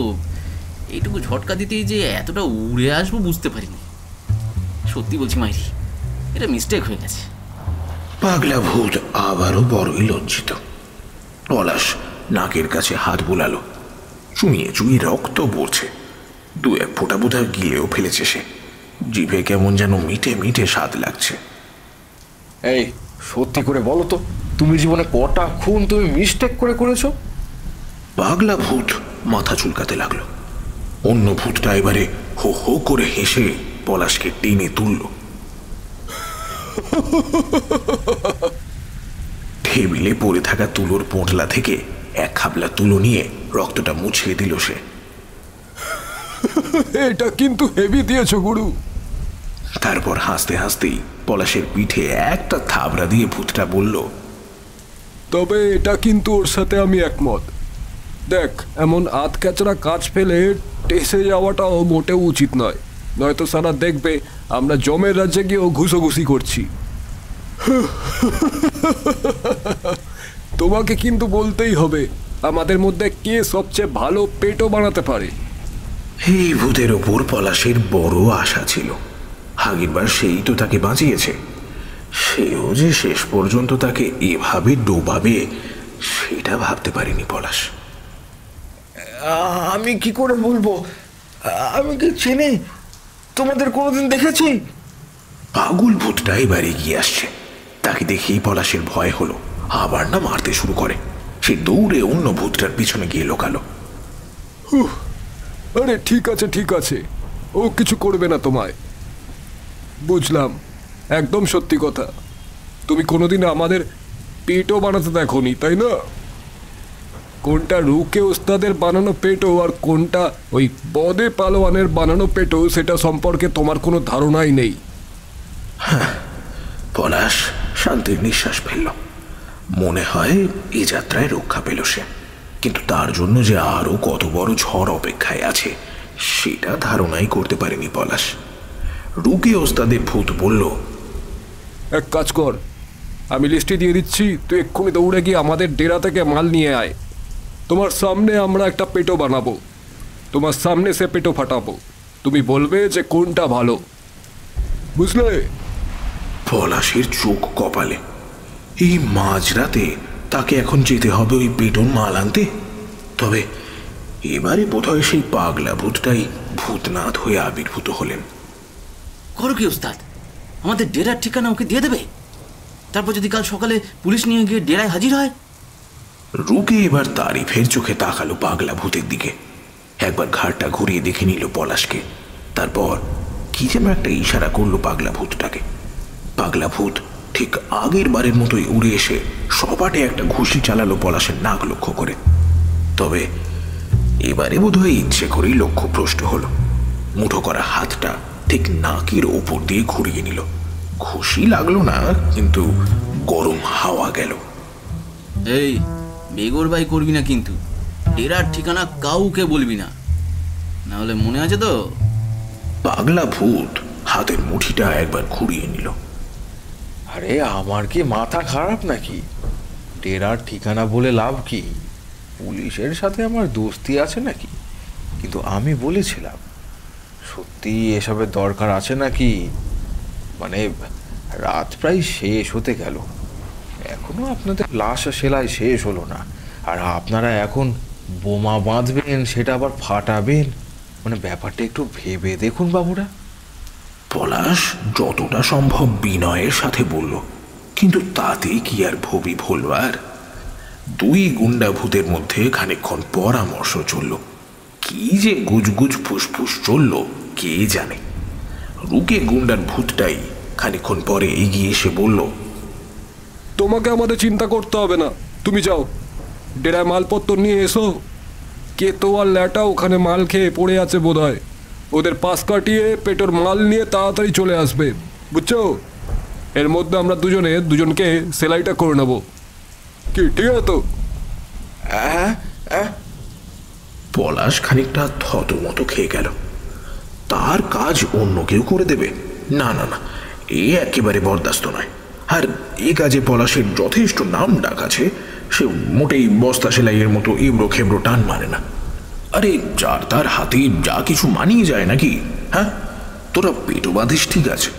এইটুকু ঝটকা দিতেই যে এতটা উড়ে আসবো বুঝতে পারিনি। সত্যি বলছি মাইরি, এটা মিস্টেক হয়ে গেছে। পাগলা ভূত আবারও বড়ই লজ্জিত। পলাশ নাকের কাছে হাত বুলালো, চুইয়ে চুইয়ে রক্ত পড়ছে। 2-1 ফোঁটা বোধহয় গিলেও ফেলেছে সে। জিভে কেমন যেন মিঠে মিঠে স্বাদ লাগছে। এই সত্যি করে বলো তো, তুমি জীবনে কটা খুন তুমি মিস্টেক করে করেছো? পাগলা ভূত মাথা চুলকাতে লাগলো। অন্য ভূতটা এবারে হো হো করে হেসে পলাশকে টেনে তুলল। টেবিলে পড়ে থাকা তুলোর পোঁটলা থেকে এক খাবলা তুলো নিয়ে রক্তটা মুছিয়ে দিল সে। এটা কিন্তু হেভি দিয়েছো গুরু। তারপর হাসতে হাসতেই পলাশের পিঠে একটা থাবড়া দিয়ে ভূতটা বলল, তবে এটা কিন্তু ওর সাথে আমি একমত। দেখ, এমন আধ ক্যাচড়া কাজ ফেলে টেসে যাওয়াটাও মোটেও উচিত নয়, নয়তো সারা দেখবে আমরা জমের রাজ্যে গিয়েও ঘুষোঘুষি করছি। তোমাকে কিন্তু বলতেই হবে আমাদের মধ্যে কে সবচেয়ে ভালো পেটও বানাতে পারে। এই ভূতের ওপর পলাশের বড় আশা ছিল। আগেরবার সেই তো তাকে বাঁচিয়েছে, সেও যে শেষ পর্যন্ত তাকে এভাবে ডোবাবে সেটা ভাবতে পারিনি পলাশ। আমি কি করে বলবো? আমি কি চিনি? তোমাদের কোনোদিন দেখেছি? পাগল ভূতটা এবার এগিয়ে আসছে। তাকে দেখেই পলাশের ভয় হলো, আবার না মারতে শুরু করে। সে দৌড়ে অন্য ভূতটার পিছনে গিয়ে লোকালো। আরে ঠিক আছে ঠিক আছে, ও কিছু করবে না তোমায়। বুঝলাম, একদম সত্যি কথা। তুমি কোনোদিন আমাদের পেটও বানাতে দেখোনি, তাই না? কোনটা রুকে ওস্তাদের বানানো পেটো আর কোনটা ওই বদে পালোয়ানের বানানো পেটো সেটা সম্পর্কে তোমার কোনো ধারণাই নেই। পলাশ শান্তির নিঃশ্বাস ফেলল। মনে হয় এই যাত্রায় রক্ষা পেল সে, কিন্তু তার জন্য যে আরো কত বড় ঝড় অপেক্ষায় আছে সেটা ধারণাই করতে পারেনি পলাশ। রুকে ওস্তাদের ভূত বলল, এক কাজ কর, আমি লিস্টে দিয়ে দিচ্ছি, তুই এক্ষুনি দৌড়ে গিয়ে আমাদের ডেরা থেকে মাল নিয়ে আয়। তোমার সামনে আমরা একটা পেটো বানাবো, তোমার সামনে সে পেটো ফাটাবো, তুমি বলবে যে কোনটা ভালো, বুঝলে? পলাশের চোখ কপালে। এই মাঝরাতে তাকে এখন যেতে হবে ওই পেটোর মাল আনতে? তবে এবারে বোধহয় সেই পাগলা ভূতটাই ভূতনাথ হয়ে আবির্ভূত হলেন। করো কি ওস্তাদ, আমাদের ডেরার ঠিকানা ওকে দিয়ে দেবে? তারপর যদি কাল সকালে পুলিশ নিয়ে গিয়ে ডেরায় হাজির হয়? রুকে এবার তারিফের চোখে তাকালো পাগলা ভূতের দিকে। একবার ঘাড়টা ঘুরিয়ে দেখে নিল পলাশকে, তারপর কি যেন একটা ইশারা করলো পাগলা ভূতটাকে। পাগলা ভূত ঠিক আগের বারের মতোই উড়ে এসে সপাটে একটা ঘুষি চালালো পলাশের নাক লক্ষ্য করে। তবে এবারে বোধহয় ইচ্ছে করেই লক্ষ্যভ্রষ্ট হলো। মুঠো করা হাতটা ঠিক নাকের ওপর দিয়ে ঘুরিয়ে নিল। ঘুষি লাগলো না, কিন্তু গরম হাওয়া গেল। এই বেগরবাই করবি না কিন্তু, ডেরার ঠিকানা কাউকে বলবি না, না হলে মনে আছে তো? পাগলা ভূত হাতের মুঠিটা একবার ঘুরিয়ে নিল। আরে আমার কি মাথা খারাপ নাকি? ডেরার ঠিকানা বলে লাভ কি? পুলিশের সাথে আমার দোস্তি আছে নাকি? কিন্তু আমি বলেছিলাম, সত্যি এসবের দরকার আছে নাকি? মানে রাত প্রায় শেষ হতে গেল, এখনো আপনাদের লাশ সেলাই শেষ হলো না, আর আপনারা এখন বোমা বাঁধবেন, সেটা আবার ফাটাবেন। মানে ব্যাপারটা একটু ভেবে দেখুন বাবুরা। পলাশ যতটা সম্ভব বিনয়ের সাথে বলল, কিন্তু তাতে কি আর ভবি ভুলবার? দুই গুন্ডা ভূতের মধ্যে খানিকক্ষণ পরামর্শ চলল। কি যে গুজগুজ ফুসফুস চলল কে জানে। রুকে গুন্ডার ভূতটাই খানিকক্ষণ পরে এগিয়ে এসে বলল, তোমাকে আমাদের চিন্তা করতে হবে না, তুমি যাও ডেরায় মালপত্র নিয়ে এসো। কেতো আর ল্যাটা ওখানে মাল খেয়ে পড়ে আছে বোধহয়, ওদের পাশ কাটিয়ে পেটোর মাল নিয়ে তাড়াতাড়ি চলে আসবে, বুঝছো? এর মধ্যে আমরা দুজনকে সেলাইটা করে নেবো, কি ঠিক আছে তো? পলাশ খানিকটা থতমত খেয়ে গেল। তার কাজ অন্য কেউ করে দেবে? না না না, এ একেবারে বরদাস্ত নয়। আর এ কাজে পলাশের যথেষ্ট নাম ডাক আছে, সে মোটেই বস্তা সেলাইয়ের মতো এবড়ো খেবড়ো টান মারে না। আরে যার তার হাতে যা কিছু মানিয়ে যায় নাকি? হ্যাঁ, তোরা পেটো বাঁধিস ঠিক আছে,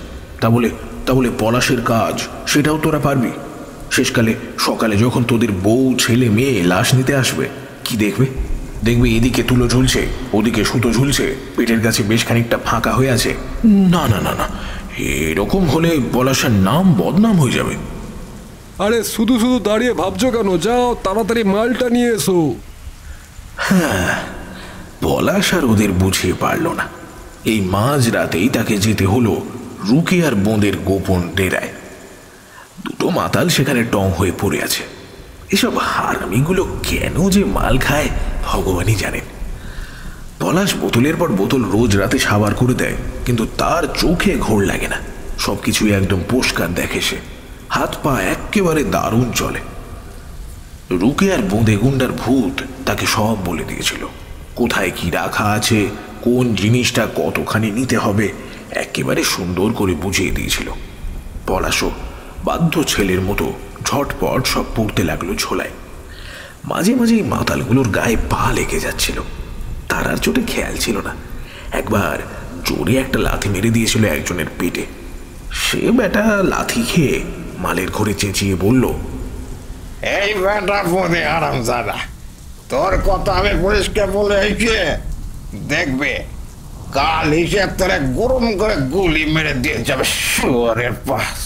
তা বলে পলাশের কাজ সেটাও তোরা পারবি? শেষকালে সকালে যখন তোদের বউ ছেলে মেয়ে লাশ নিতে আসবে, কি দেখবে? এদিকে তুলো ঝুলছে, ওদিকে সুতো ঝুলছে, পেটের কাছে বেশ খানিকটা ফাঁকা হয়ে আছে। না না না না, এরকম হলে পলাশের নাম বদনাম হয়ে যাবে। আরে শুধু শুধু দাঁড়িয়ে ভাবছো কেন? যাও তাড়াতাড়ি মালটা নিয়ে এসো। হ্যাঁ, পলাশ আর ওদের বুঝিয়ে পারল না। এই মাঝ রাতেই তাকে যেতে হলো রুকে আর বোঁদের গোপন ডেরায়। দুটো মাতাল সেখানে টং হয়ে পড়ে আছে। এসব হারামিগুলো কেন যে মাল খায় ভগবানই জানেন। পলাশ বোতলের পর বোতল রোজ রাতে সাবার করে দেয়, কিন্তু তার চোখে ঘোর লাগে না। সবকিছুই একদম পরিষ্কার দেখে সে, হাত পা একেবারে দারুণ চলে। রুকে আর বোঁদে গুন্ডার ভূত তাকে সব বলে দিয়েছিল, কোথায় কি রাখা আছে, কোন জিনিসটা কতখানি নিতে হবে, একেবারে সুন্দর করে বুঝিয়ে দিয়েছিল। পলাশও বাধ্য ছেলের মতো ঝটপট সব পড়তে লাগলো ঝোলায়। মাঝে মাঝে মাতালগুলোর গায়ে পা লেগে যাচ্ছিল, তার আর চোটে খেয়াল ছিল না। একবার জোরে একটা লাথি মেরে দিয়েছিল একজনের পেটে। সে বেটা লাথি খেয়ে মালের ঘরে চেঁচিয়ে বলল, এই বেটা বোধে আরামজাদা, তোর কথা আমি পুলিশকে বলে এসে দেখবে কাল হিসেব তোরা গরম করে গুলি মেরে দিয়ে যাবে শুয়ারের পাশ।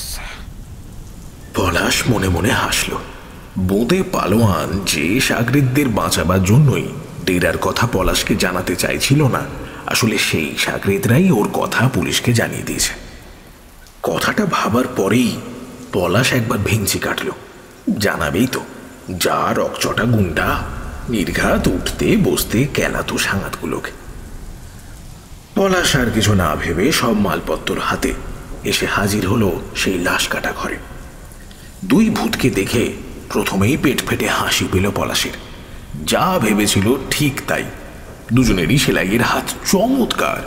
পলাশ মনে মনে হাসল। বোঁদে পালোয়ান যে সাগরিদদের বাঁচাবার জন্যই ডেরার কথা পলাশকে জানাতে চাইছিল না, আসলে সেই সাগরিদরাই ওর কথা পুলিশকে জানিয়ে দিয়েছে। কথাটা ভাবার পরেই পলাশ একবার ভেঙচি কাটল। জানাবেই তো, যা রকচটা গুন্ডা, নির্ঘাত উঠতে বসতে কেলাতো সাঙাতগুলোকে। পলাশ আর কিছু না ভেবে সব মালপত্র হাতে এসে হাজির হলো সেই লাশ কাটা ঘরে। দুই ভূতকে দেখে প্রথমেই পেট ফেটে হাসি পেল পলাশের। যা ভেবেছিল ঠিক তাই, দুজনেরই সেলাইয়ের হাত চমৎকার।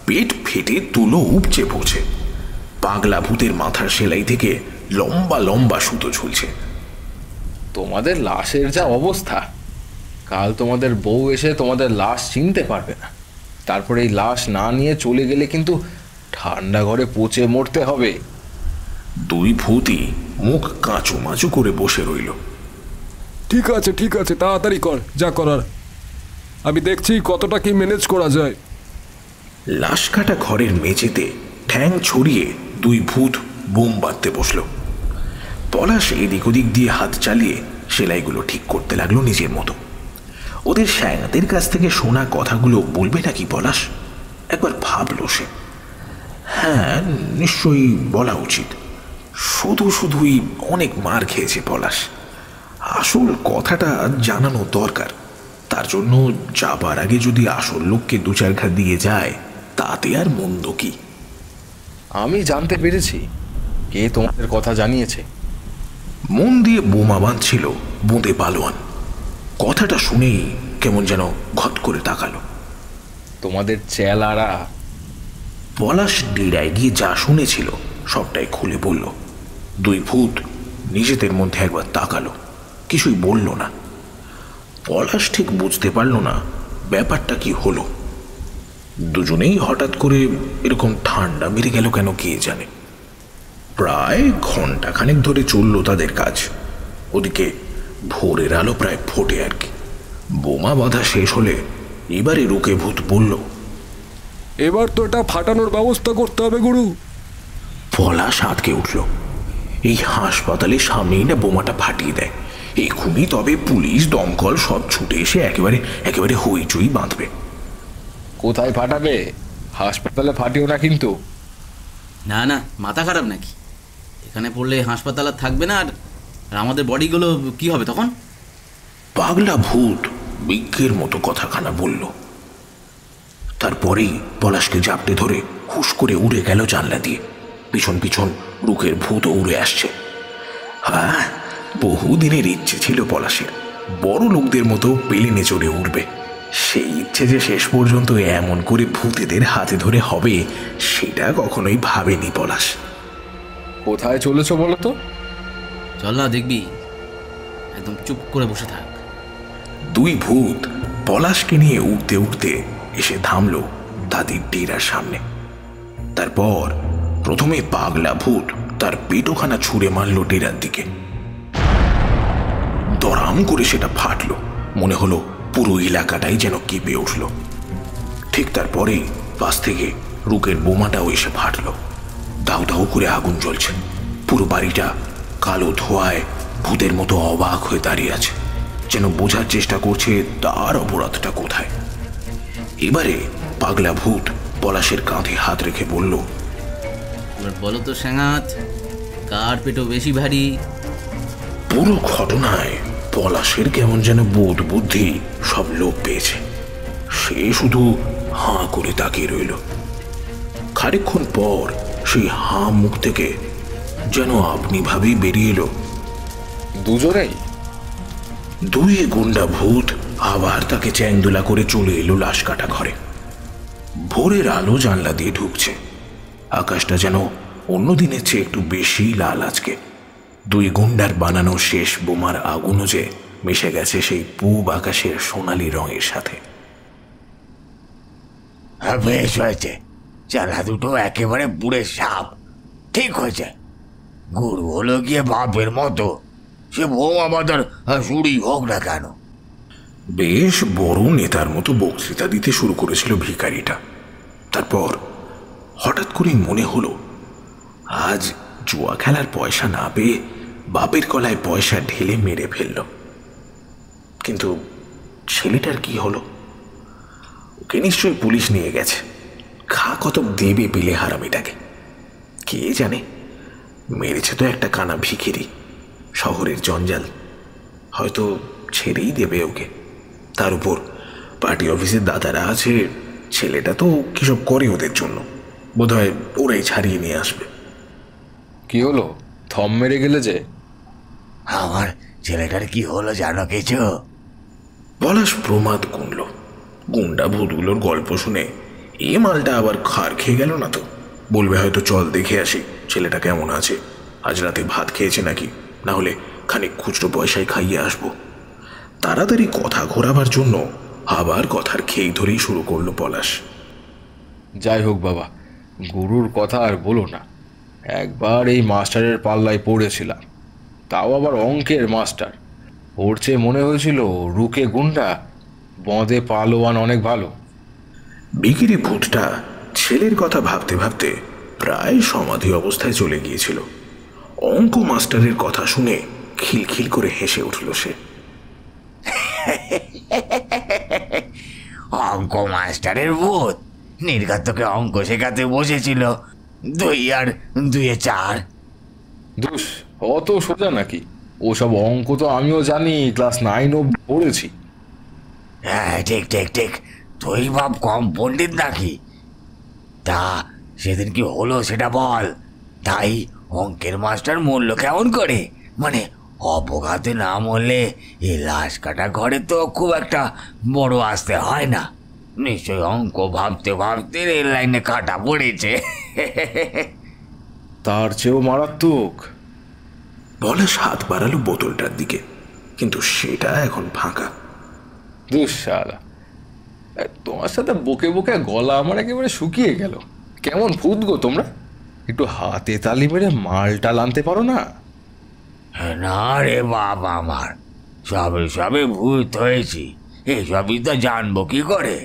পেট ফেটে তুলো উপচে পড়ছে। পাগলা ভূতের মাথার সেলাই থেকে লম্বা লম্বা সুতো ঝুলছে। তোমাদের লাশের যা অবস্থা, কাল তোমাদের বউ এসে তোমাদের লাশ চিনতে পারবে না। তারপরে এই লাশ না নিয়ে চলে গেলে কিন্তু ঠান্ডা ঘরে পচে মরতে হবে। দুই ভূতই মুখ কাঁচু মাচু করে বসে রইল। ঠিক আছে ঠিক আছে, তাড়াতাড়ি কর যা করার, আমি দেখছি কতটা কি ম্যানেজ করা যায়। লাশ কাটা ঘরের মেঝেতে ঠ্যাং ছড়িয়ে দুই ভূত বোম বাঁধতে বসল। পলাশ এদিক ওদিক দিয়ে হাত চালিয়ে সেলাইগুলো ঠিক করতে লাগলো নিজের মতো। ওদের স্যাঙাতের কাছ থেকে শোনা কথাগুলো বলবে নাকি পলাশ? একবার ভাবল সে। হ্যাঁ, নিশ্চয়ই বলা উচিত। শুধু শুধুই অনেক মার খেয়েছে পলাশ। আসল কথাটা জানানো দরকার। তার জন্য যাবার আগে যদি আসল লোককে দু চার ঘা দিয়ে যায়, তাতে আর মন্দ কি? আমি জানতে পেরেছি কে তোমাদের কথা জানিয়েছে। মন দিয়ে বোমা বাঁধছিল বোঁদে পালোয়ান। কথাটা শুনেই কেমন যেন ঘট করে তাকালো। তোমাদের চেলারা। পলাশ ডেরায় গিয়ে যা শুনেছিল সবটাই খুলে বলল। দুই ভূত নিজেদের মধ্যে একবার তাকালো, কিছুই বলল না। পলাশ ঠিক বুঝতে পারল না ব্যাপারটা কি হলো। দুজনেই হঠাৎ করে এরকম ঠান্ডা মেরে গেল কেন কে জানে। প্রায় ঘন্টাখানেক ধরে চলল তাদের কাজ। ওদিকে ভোরের আলো প্রায় ফোটে আর কি। বোমা বাঁধা শেষ হলে এবারে রুকে ভূত বলল, এবার তো এটা ফাটানোর ব্যবস্থা করতে হবে গুরু। পলাশ আটকে উঠল। এই হাসপাতালের সামনেই না বোমাটা ফাটিয়ে দেয় এক্ষুনি, তবে পুলিশ দমকল সব ছুটে এসে একেবারে হইচই বাঁধবে। কোথায় ফাটাবে? হাসপাতালে ফাটিও না কিন্তু। না না, মাথা খারাপ নাকি? এখানে পড়লে হাসপাতাল আর থাকবে না, আর আমাদের বডিগুলো কি হবে তখন? পাগলা ভূত বিজ্ঞের মতো কথাখানা বলল। তারপরেই পলাশকে জাপটে ধরে হুশ করে উড়ে গেল জানলা দিয়ে। পিছন পিছন রুকের ভূতও উড়ে আসছে। হ্যাঁ, বহুদিনের ইচ্ছে ছিল পলাশের, বড় লোকদের মতো পেলেনে চড়ে উঠবে। সেই ইচ্ছে যে শেষ পর্যন্ত এমন করে ভূতেদের হাতে ধরে হবে, সেটা কখনোই ভাবেনি পলাশ। কোথায় চলেছ বলো তো? চল না, দেখবি। একদম চুপ করে বসে থাক। দুই ভূত পলাশকে নিয়ে উঠতে উঠতে এসে থামল দাদির ডেরার সামনে। তারপর প্রথমে পাগলা ভূত তার পেটোখানা ছুঁড়ে মারল ডেরার দিকে। দরাম করে সেটা ফাটল। মনে হলো পুরো এলাকাটাই যেন কেঁপে উঠল। ঠিক তারপরেই পাশ থেকে রুকের বোমাটাও এসে ফাটল। দাউ দাউ করে আগুন জ্বলছে। পুরো বাড়িটা কালো ধোঁয়ায় ভূতের মতো অবাক হয়ে দাঁড়িয়ে আছে, যেন বোঝার চেষ্টা করছে তার অপরাধটা কোথায়। এবারে পাগলা ভূত পলাশের কাঁধে হাত রেখে বলল, এবার বলো তো স্যাঙাত, কার পেটও বেশি ভারী? পুরো ঘটনায় পলাশের কেমন যেন বোধ বুদ্ধি সব লোপ পেয়েছে। সে শুধু হাঁ করে তাকিয়ে রইল। খানিকক্ষণ পর সেই হাঁ মুখ থেকে যেন আপনি ভাবেই বেরিয়ে এলো, দুজনেই। দুই গুন্ডা ভূত আবার তাকে চ্যাংদোলা করে চলে এলো লাশ কাটা ঘরে। ভোরের আলো জানলা দিয়ে ঢুকছে। আকাশটা যেন অন্য দিনের চেয়ে একটু বেশি লাল আজকে। দুই গুন্ডার বানানো শেষ বোমার আগুনও যে মিশে গেছে সেই পূব আকাশের সোনালি রঙের সাথে। বেশ হয়েছে, চালা দুটো একেবারে পুড়ে সাপ। ঠিক হয়েছে। গুরু হলো গিয়ে বাপের মতো, সে বোমা বাঁধার শুরুই হোক না কেন। বেশ বড় নেতার মতো বক্তৃতা দিতে শুরু করেছিল ভিখারিটা। তারপর হঠাৎ করেই মনে হলো, আজ জুয়া খেলার পয়সা না পেয়ে বাপের গলায় পয়সা ঢেলে মেরে ফেলল। কিন্তু ছেলেটার কি হলো? ওকে নিশ্চয়ই পুলিশ নিয়ে গেছে। খা কত দেবে পেলে হারামিটাকে কে জানে। মেরেছে তো একটা কানা ভিখিরি, শহরের জঞ্জাল, হয়তো ছেড়েই দেবে ওকে। তার উপর পার্টি অফিসের দাদারা আছে, ছেলেটা তো কিসব করে ওদের জন্য, বোধহয় ওরাই ছাড়িয়ে নিয়ে আসবে। কি হলো, থম মেরে গেলে যে? আমার ছেলেটার কি হলো জানো কিছু? পলাশ প্রমাদ গুনল। গুন্ডা ভূতগুলোর গল্প শুনে এ মালটা আবার খার খেয়ে গেল না তো? বলবে হয়তো চল দেখে আসি ছেলেটা কেমন আছে, আজ রাতে ভাত খেয়েছে নাকি, না হলে খানিক খুচরো পয়সায় খাইয়ে আসবো। তাড়াতাড়ি কথা ঘোরাবার জন্য আবার কথার খেই ধরেই শুরু করলো পলাশ। যাই হোক বাবা, গুরুর কথা আর বলো না। একবার এই মাস্টারের পাল্লায় পড়েছিলাম, তাও আবার অঙ্কের মাস্টার। ওর চেয়ে মনে হয়েছিল রুকে গুন্ডা বঁদে পালোয়ান অনেক ভালো। বিকিরি ভূতটা ছেলের কথা ভাবতে ভাবতে প্রায় সমাধি অবস্থায় চলে গিয়েছিল। অঙ্ক মাস্টারের কথা শুনে খিলখিল করে হেসে উঠল সে। অঙ্ক মাস্টারের ভূত নির্ঘাতকে অঙ্ক শেখাতে বসেছিল, 2 আর 2 4। দুস, অত সোজা নাকি? ওসব অঙ্ক তো আমিও জানি, ক্লাস 9 অবধি পড়েছি। হ্যাঁ ঠিক ঠিক ঠিক, তুই ভাব কম পণ্ডিত নাকি? তা সেদিন কি হলো সেটা বল। তাই অঙ্কের মাস্টার মূল্য কেমন করে? মানে অপঘাতে না মরলে এই লাশ কাটা ঘরে তো খুব একটা বড় আসতে হয় না। নিশ্চয় অঙ্ক ভাবতে ভাবতে রেল লাইনে কাটা পড়েছে। তার চেয়েও মারাত্মক। পলাশ হাত বাড়ালো বোতলটার দিকে, কিন্তু সেটা এখন ফাঁকা। দুঃসালা, তোমার সাথে বকে বকে গলা আমার একেবারে শুকিয়ে গেল। কেমন ফুদ গো তোমরা, একটু হাতে তালি মেরে মালটা আনতে পারো না? না রে বাপ আমার, সবে সবে ভূত হয়েছি, এসবই তো জানবো কি করে।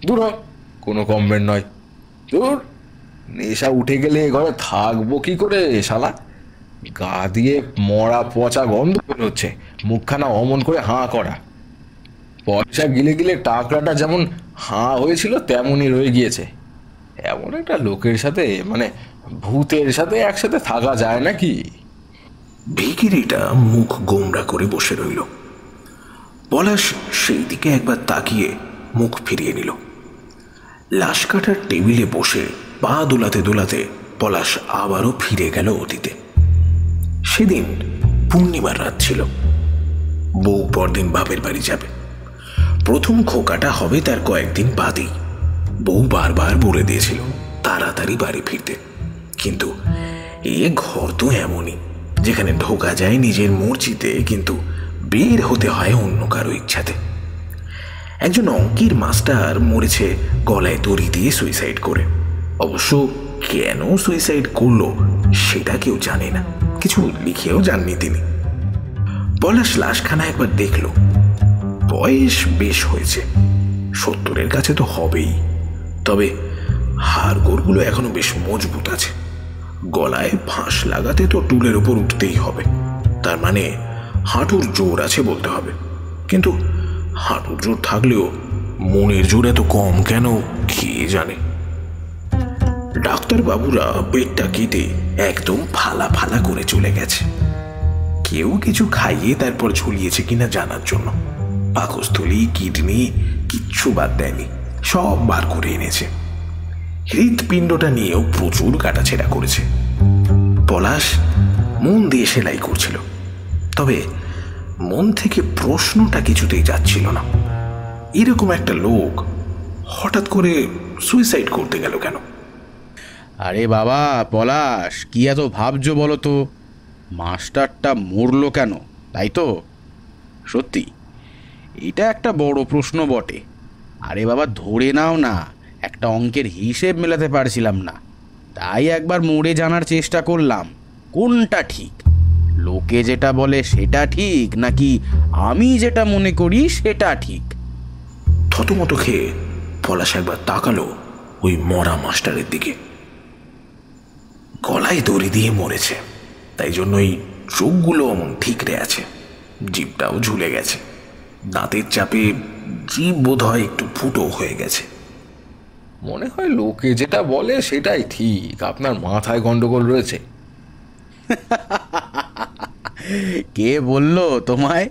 দূর হ, কোনো কমবেন নয়। দূর, নেশা উঠে গেলে এ ঘরে থাকবো কি করে শালা? গা দিয়ে মরা পচা গন্ধ বেরোচ্ছে, মুখখানা অমন করে হাঁ করা। পয়সা গিলে গিলে টাকরাটা যেমন হাঁ হয়েছিল তেমনই রয়ে গিয়েছে। এমন একটা লোকের সাথে, মানে ভূতের সাথে একসাথে থাকা যায় নাকি? ভিখিরিটা মুখ গোমরা করে বসে রইল। পলাশ সেই দিকে একবার তাকিয়ে মুখ ফিরিয়ে নিল। লাশ কাটার টেবিলে বসে পা দোলাতে দোলাতে পলাশ আবারও ফিরে গেল অতীতে। সেদিন পূর্ণিমার রাত ছিল। বউ পরদিন বাপের বাড়ি যাবে। প্রথম খোকাটা হবে তার কয়েকদিন বাদেই। বউ বারবার বলে দিয়েছিল তাড়াতাড়ি বাড়ি ফিরতে, কিন্তু এ ঘর তো এমনই, যেখানে ঢোকা যায় নিজের মর্জিতে, কিন্তু বের হতে হয় অন্য কারো ইচ্ছাতে। একজন অঙ্কের মাস্টার মরেছে গলায় দড়ি দিয়ে সুইসাইড করে। অবশ্য কেন সুইসাইড করলো সেটা কেউ জানে না, কিছু লিখেও জাননি তিনি। পলাশ লাশখানা একবার দেখল। বয়স বেশ হয়েছে, 70-এর কাছে তো হবেই, তবে হাড়গোড়গুলো এখনো বেশ মজবুত আছে। গলায় ফাঁস লাগাতে তো টুলের উপর উঠতেই হবে, তার মানে হাঁটুর জোর আছে বলতে হবে। কিন্তু হাঁটুর জোর থাকলেও মনের জোর এত কম কেন কে জানে। ডাক্তারবাবুরা পেটটা কেটে একদম ফালা ফালা করে চলে গেছে। কেউ কিছু খাইয়ে তারপর ঝুলিয়েছে কিনা জানার জন্য। পাকস্থলী, কিডনি কিচ্ছু বাদ দেয়নি, সব বার করে এনেছে। হৃৎপিণ্ডটা নিয়েও প্রচুর কাটাছেড়া করেছে। পলাশ মন দিয়ে সেলাই করছিল, তবে মন থেকে প্রশ্নটা কিছুতেই যাচ্ছিল না। এরকম একটা লোক হঠাৎ করে সুইসাইড করতে গেল কেন? আরে বাবা পলাশ, কি এত ভাবছো বলো তো? মাস্টারটা মরলো কেন, তাই তো? সত্যি এটা একটা বড় প্রশ্ন বটে। আরে বাবা ধরে নাও না, একটা অঙ্কের হিসেব মেলাতে পারছিলাম না, তাই একবার মরে জানার চেষ্টা করলাম কোনটা ঠিক। লোকে যেটা বলে সেটা ঠিক, নাকি আমি যেটা মনে করি সেটা ঠিক। থতমত খেয়ে পলাশ একবার তাকালো ওই মরা মাস্টারের দিকে। গলায় দড়ি দিয়ে মরেছে, তাই জন্যই চোখগুলো অমন ঠিকরে আছে, জিভটাও ঝুলে গেছে। দাঁতের চাপে জিভ বোধ হয় একটু ফুটো হয়ে গেছে। মনে হয় লোকে যেটা বলে সেটাই ঠিক, আপনার মাথায় গন্ডগোল রয়েছে। কে বললো তোমায়?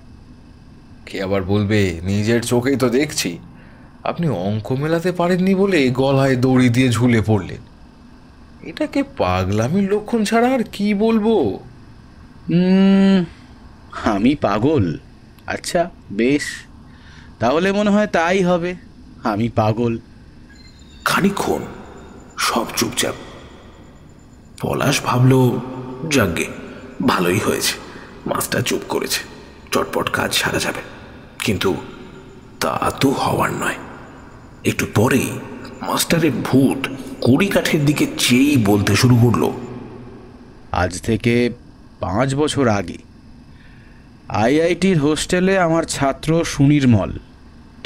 কে আবার বলবে, নিজের চোখেই তো দেখছি। আপনি অঙ্ক মেলাতে পারেননি বলে গলায় দড়ি দিয়ে ঝুলে পড়লেন। এটাকে পাগলামির লক্ষণ ছাড়া আর কি বলবো? আমি পাগল? আচ্ছা বেশ, তাহলে মনে হয় তাই হবে, আমি পাগল। খানিকক্ষণ সব চুপচাপ। পলাশ ভাবল, যাগ্গে ভালোই হয়েছে, মাস্টার চুপ করেছে, চটপট কাজ সারা যাবে। কিন্তু তা তো হওয়ার নয়। একটু পরেই মাস্টারের ভূত কড়িকাঠের দিকে চেয়েই বলতে শুরু করলো, আজ থেকে 5 বছর আগে আইআইটির হোস্টেলে আমার ছাত্র সুনির্মল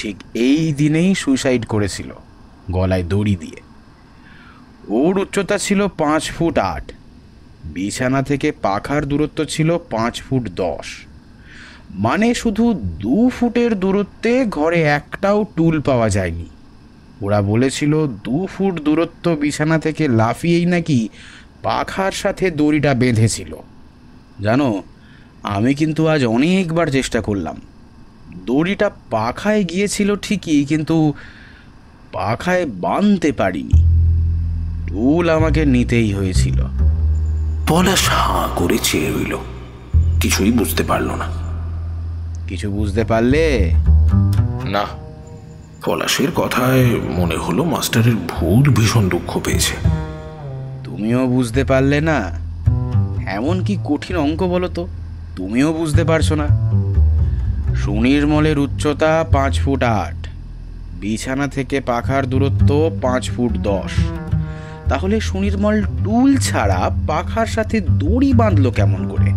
ঠিক এই দিনেই সুইসাইড করেছিল, গলায় দড়ি দিয়ে। ওর উচ্চতা ছিল 5 ফুট 8, বিছানা থেকে পাখার দূরত্ব ছিল 5 ফুট 10, মানে শুধু 2 ফুটের দূরত্বে ঘরে একটাও টুল পাওয়া যায়নি। ওরা বলেছিল 2 ফুট দূরত্ব বিছানা থেকে লাফিয়েই নাকি পাখার সাথে দড়িটা বেঁধেছিল। জানো, আমি কিন্তু আজ অনেকবার চেষ্টা করলাম। দড়িটা পাখায় গিয়েছিল ঠিকই, কিন্তু পাখায় বাঁধতে পারিনি। টুল আমাকে নিতেই হয়েছিল। পলাশ হাঁ করে চেয়ে রইল, কিছুই বুঝতে পারল না। কিছু বুঝতে পারলে না। পলাশের কথায় মনে হলো মাস্টারের ভূত ভীষণ দুঃখ পেয়েছে। তুমিও বুঝতে পারলে না? এমন কি কঠিন অঙ্ক বলো তো, তুমিও বুঝতে পারছো না? সুনির্মলের উচ্চতা 5 ফুট 8, বিছানা থেকে পাখার দূরত্ব 5 ফুট 10। তাহলে সুনির্মল টুল ছাড়া পাখার সাথে দড়ি বাঁধলো কেমন করে?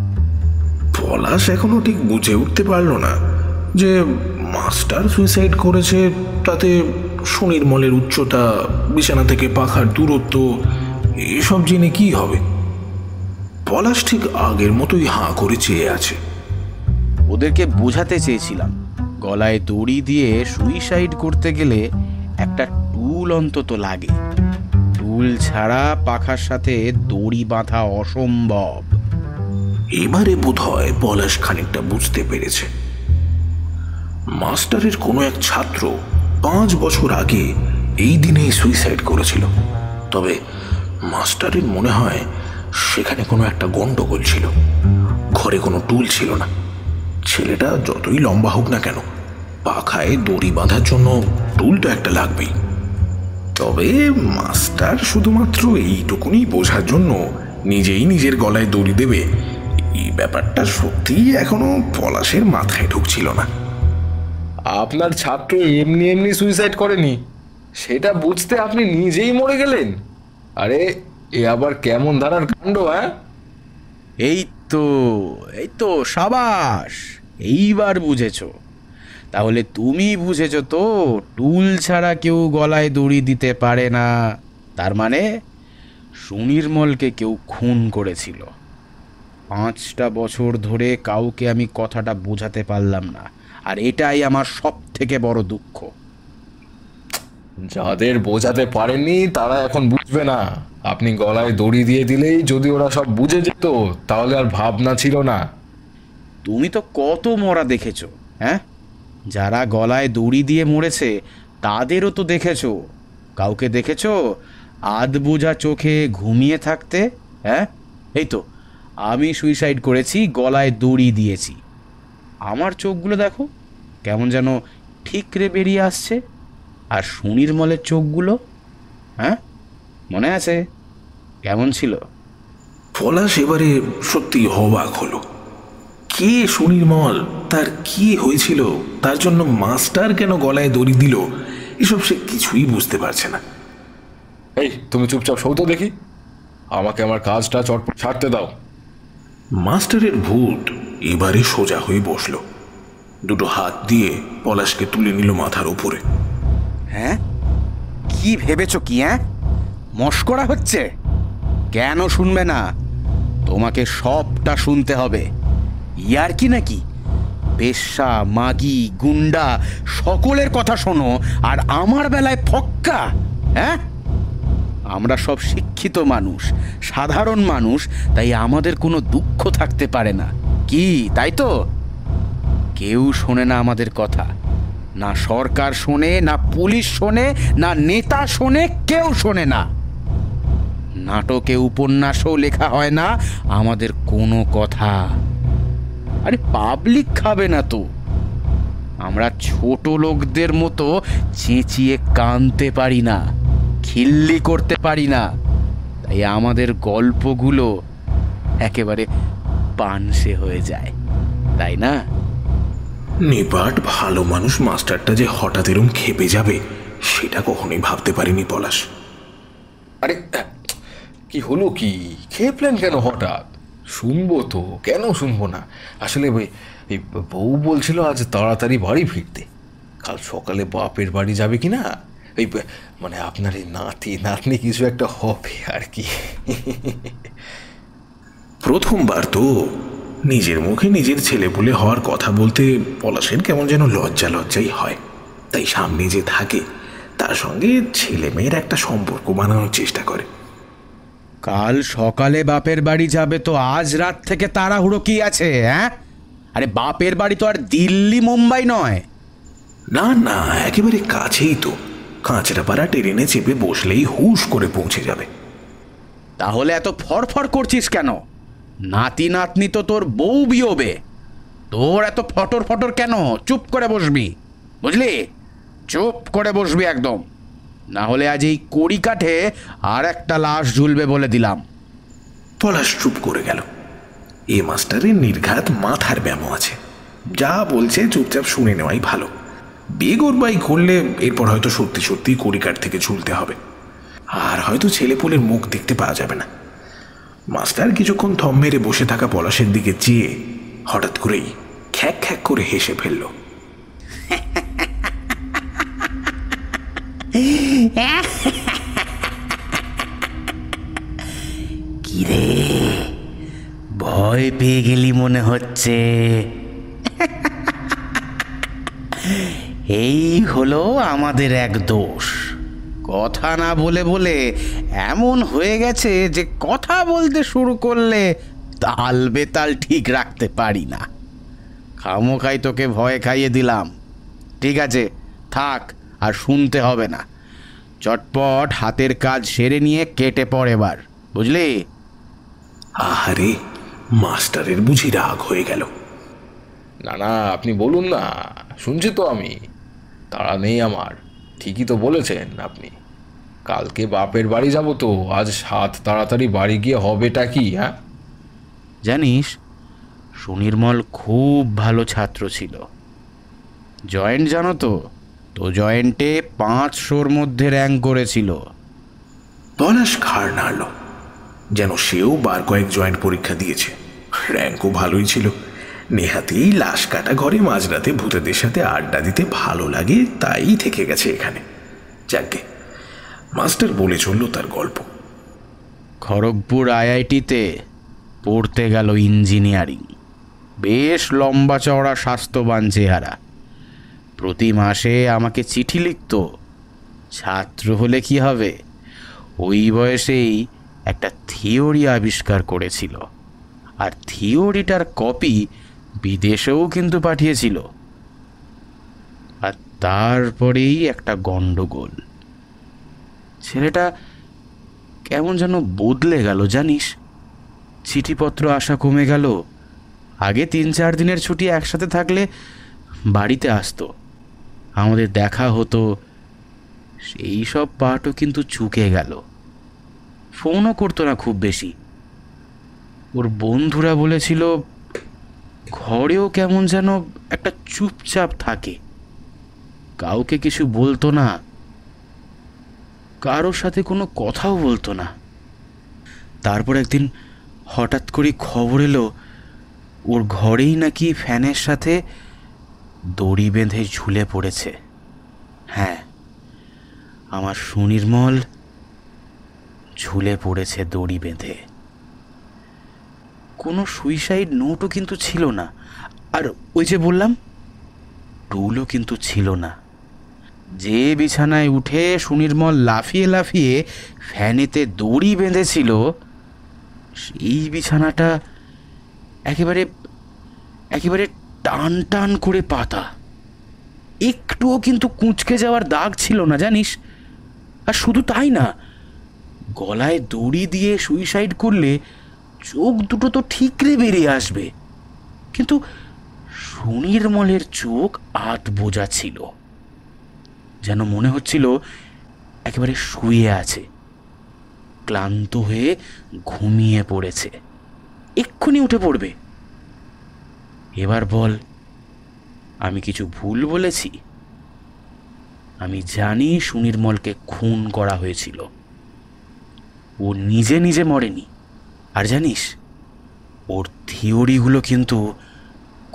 পলাশ এখনো ঠিক বুঝে উঠতে পারল না যে মাস্টার সুইসাইড করেছে, তাতে সুনির্মলের উচ্চতা, বিছানা থেকে পাখার দূরত্ব, এসব জেনে কি হবে। পলাশ ঠিক আগের মতোই হাঁ করে চেয়ে আছে। ওদেরকে বোঝাতে চেয়েছিলাম, গলায় দড়ি দিয়ে সুইসাইড করতে গেলে একটা টুল অন্তত লাগে। টুল ছাড়া পাখার সাথে দড়ি বাঁধা অসম্ভব। এবারে বোধহয় পলাশ খানিকটা বুঝতে পেরেছে। মাস্টারের কোনো এক ছাত্র 5 বছর আগে এই দিনেই সুইসাইড করেছিল। তবে মাস্টারের মনে হয় সেখানে কোনো একটা গন্ডগোল ছিল। ঘরে কোনো টুল ছিল না। ছেলেটা যতই লম্বা হোক না কেন, পাখায় দড়ি বাঁধার জন্য টুল তো একটা লাগবেই। তবে মাস্টার শুধুমাত্র এইটুকুনি বোঝার জন্য নিজেই নিজের গলায় দড়ি দেবে, এই ব্যাপারটা সত্যিই এখনো পলাশের মাথায় ঢুকছিল না। আপনার ছাত্র এমনি এমনি সুইসাইড করেনি, সেটা বুঝতে আপনি নিজেই মরে গেলেন। আরে এ আবার কেমন ধারার কাণ্ড! হ্যাঁ, এই তো সাবাস, এইবার বুঝেছো। তাহলে তুমি বুঝেছো তো, টুল ছাড়া কেউ গলায় দড়ি দিতে পারে না। তার মানে সুনির্মলকে কেউ খুন করেছিল। 5টা বছর ধরে কাউকে আমি কথাটা বোঝাতে পারলাম না, আর এটাই আমার সব থেকে বড় দুঃখ। যাদের বোঝাতে পারেননি তারা এখন বুঝবে না। আপনি গলায় দড়ি দিয়ে দিলেই যদি ওরা সব বুঝে যেত, তাহলে আর ভাবনা ছিল না। তুমি তো কত মরা দেখেছো, হ্যাঁ? যারা গলায় দড়ি দিয়ে মরেছে তাদেরও তো দেখেছো। কাউকে দেখেছো আধবোঝা চোখে ঘুমিয়ে থাকতে? হ্যাঁ, এই তো আমি সুইসাইড করেছি, গলায় দড়ি দিয়েছি। আমার চোখগুলো দেখো কেমন যেন ঠিকরে বেরিয়ে আসছে। আর সুনির্মলের চোখগুলো, হ্যাঁ মনে আছে কেমন ছিল? পলাশ এবারে সত্যি অবাক হলো। কে সুনির্মল, তার কি হয়েছিল, তার জন্য মাস্টার কেন গলায় দড়ি দিল, এসব সে কিছুই বুঝতে পারছে না। এই তুমি চুপচাপ শোও তো দেখি, আমাকে আমার কাজটা চটপট ছাড়তে দাও। মাস্টারের ভূত এবারে সোজা হয়ে বসলো, দুটো হাত দিয়ে পলাশকে তুলে নিল মাথার উপরে। হ্যাঁ, কি ভেবেছো কি? হ্যাঁ, মস্করা হচ্ছে? কেন শুনবে না? তোমাকে সবটা শুনতে হবে। ইয়ার কি নাকি? পেশা, মাগি, গুন্ডা সকলের কথা শোনো, আর আমার বেলায় ফক্কা? হ্যাঁ, আমরা সব শিক্ষিত মানুষ, সাধারণ মানুষ, তাই আমাদের কোনো দুঃখ থাকতে পারে না, কি তাই তো? কেউ শোনে না আমাদের কথা, না সরকার শোনে, না পুলিশ শোনে, না নেতা শোনে, কেউ শোনে না। নাটকে উপন্যাসও লেখা হয় না আমাদের কোনো কথা। আরে পাবলিক খাবে না তো। আমরা ছোট লোকদের মতো চেঁচিয়ে কাঁদতে পারি না, খিল্লি করতে পারি না, তাই আমাদের গল্পগুলো একেবারে পানসে হয়ে যায়, তাই না? নিপাট ভালো মানুষ মাস্টারটা যে হঠাৎ এরম খেপে যাবে সেটা কখনোই ভাবতে পারিনি পলাশ। আরে কি হলো, কি খেপলেন কেন হঠাৎ? শুনবো তো, কেন শুনবো না? আসলে এই বউ বলছিল আজ তাড়াতাড়ি বাড়ি ফিরতে, কাল সকালে বাপের বাড়ি যাবে কি না, এই মানে আপনার এই নাতি নাতনি কিছু একটা হবে আর কি। প্রথমবার তো নিজের মুখে নিজের ছেলেপুলে হওয়ার কথা বলতে পলাশের কেমন যেন লজ্জাই হয়। তাই সামনে যে থাকে তার সঙ্গে ছেলে মেয়ের একটা সম্পর্ক বানানোর চেষ্টা করে। কাল সকালে বাপের বাড়ি যাবে তো আজ রাত থেকে তাড়াহুড়ো কি আছে? হ্যাঁ, আরে বাপের বাড়ি তো আর দিল্লি মুম্বাই নয়। না না, একেবারে কাছেই তো, কাঁচরাপাড়া ট্রেনে চেপে বসলেই হুশ করে পৌঁছে যাবে। তাহলে এত ফরফর করছিস কেন? নাতি নাতনি তো তোর বউ বিয়োবে, তোর এত ফটর ফটর কেন? চুপ করে বসবি, বুঝলি? চুপ করে বসবি একদম, না হলে আজ এই কড়ি কাঠে আর একটা লাশ ঝুলবে বলে দিলাম। পলাশ চুপ করে গেল। এ মাস্টারের নির্ঘাত মাথার ব্যামো আছে, যা বলছে চুপচাপ শুনে নেওয়াই ভালো। বেগরবাই করলে এরপর হয়তো সত্যি সত্যি কড়িকাঠ থেকে ঝুলতে হবে, আর হয়তো ছেলেপুলের মুখ দেখতে পাওয়া যাবে না। মাস্টার কিছুক্ষণ থম মেরে বসে থাকা পলাশের দিকে চেয়ে হঠাৎ করেই খ্যাক খ্যাক করে হেসে ফেলল। কিরে, ভয় পেয়ে গেলি মনে হচ্ছে? এই হলো আমাদের এক দোষ, কথা না বলে বলে এমন হয়ে গেছে যে কথা বলতে শুরু করলে তাল বেতাল ঠিক রাখতে পারি না। খামোখাই তোকে ভয় খাইয়ে দিলাম। ঠিক আছে, থাক, আর শুনতে হবে না। চটপট হাতের কাজ সেরে নিয়ে কেটে পড় এবার, বুঝলি? আহারে, মাস্টারের বুঝি রাগ হয়ে গেল। না না, আপনি বলুন না, শুনছি তো আমি, তাড়া নেই আমার। ঠিকই তো বলেছেন আপনি, কালকে বাপের বাড়ি যাব তো, আজ সাত তাড়াতাড়ি বাড়ি গিয়ে হবেটা কি? হ্যাঁ, জানিস, সুনির্মল খুব ভালো ছাত্র ছিল। জয়েন্ট জানো তো, তো জয়েন্টে 500-র মধ্যে র্যাঙ্ক করেছিল। পলাশ ঘাড় নাড়ল, যেন সেও বার কয়েক জয়েন্ট পরীক্ষা দিয়েছে। র্যাঙ্কও ভালোই ছিল। নেহাতি লাশ কাটা ঘরে মাঝরাতে ভূতেদের সাথে আড্ডা দিতে ভালো লাগে, তাই থেকে গেছে এখানে। যাকে মাস্টার বলে চলল তার গল্প। খড়গপুর আইআইটিতে পড়তে গেল ইঞ্জিনিয়ারিং। বেশ লম্বা চওড়া স্বাস্থ্যবান চেহারা। প্রতি মাসে আমাকে চিঠি লিখত। ছাত্র হলে কি হবে, ওই বয়সেই একটা থিওরি আবিষ্কার করেছিল, আর থিওরিটার কপি বিদেশেও কিন্তু পাঠিয়েছিল। আর তারপরেই একটা গন্ডগোল। ছেলেটা কেমন যেন বদলে গেল জানিস। চিঠিপত্র আসা কমে গেল। আগে 3-4 দিনের ছুটি একসাথে থাকলে বাড়িতে আসতো, আমাদের দেখা হতো, সেই সব পাঠও কিন্তু চুকে গেল। ফোনও করতো না খুব বেশি। ওর বন্ধুরা বলেছিল ঘরেও কেমন যেন একটা চুপচাপ থাকে, কাউকে কিছু বলতো না, কারোর সাথে কোনো কথাও বলতো না। তারপর একদিন হঠাৎ করে খবর এলো ওর ঘরেই নাকি ফ্যানের সাথে দড়ি বেঁধে ঝুলে পড়েছে। হ্যাঁ, আমার সুনির্মল ঝুলে পড়েছে দড়ি বেঁধে। কোনো সুইসাইড নোটও কিন্তু ছিল না, আর ওই যে বললাম টুলও কিন্তু ছিল না। যে বিছানায় উঠে সুনির্মল লাফিয়ে লাফিয়ে ফ্যানেতে দড়ি বেঁধেছিল সেই বিছানাটা একেবারে একেবারে টান টান করে পাতা, একটুও কিন্তু কুঁচকে যাওয়ার দাগ ছিল না জানিস। আর শুধু তাই না, গলায় দড়ি দিয়ে সুইসাইড করলে চোখ দুটো তো ঠিকরে বেরিয়ে আসবে, কিন্তু সুনির্মলের চোখ আট বোঝা ছিল, যেন মনে হচ্ছিল একেবারে শুয়ে আছে, ক্লান্ত হয়ে ঘুমিয়ে পড়েছে, এক্ষুনি উঠে পড়বে। এবার বল, আমি কিছু ভুল বলেছি? আমি জানি সুনির্মলকে খুন করা হয়েছিল, ও নিজে নিজে মরেনি। আর জানিস, ওর থিওরিগুলো কিন্তু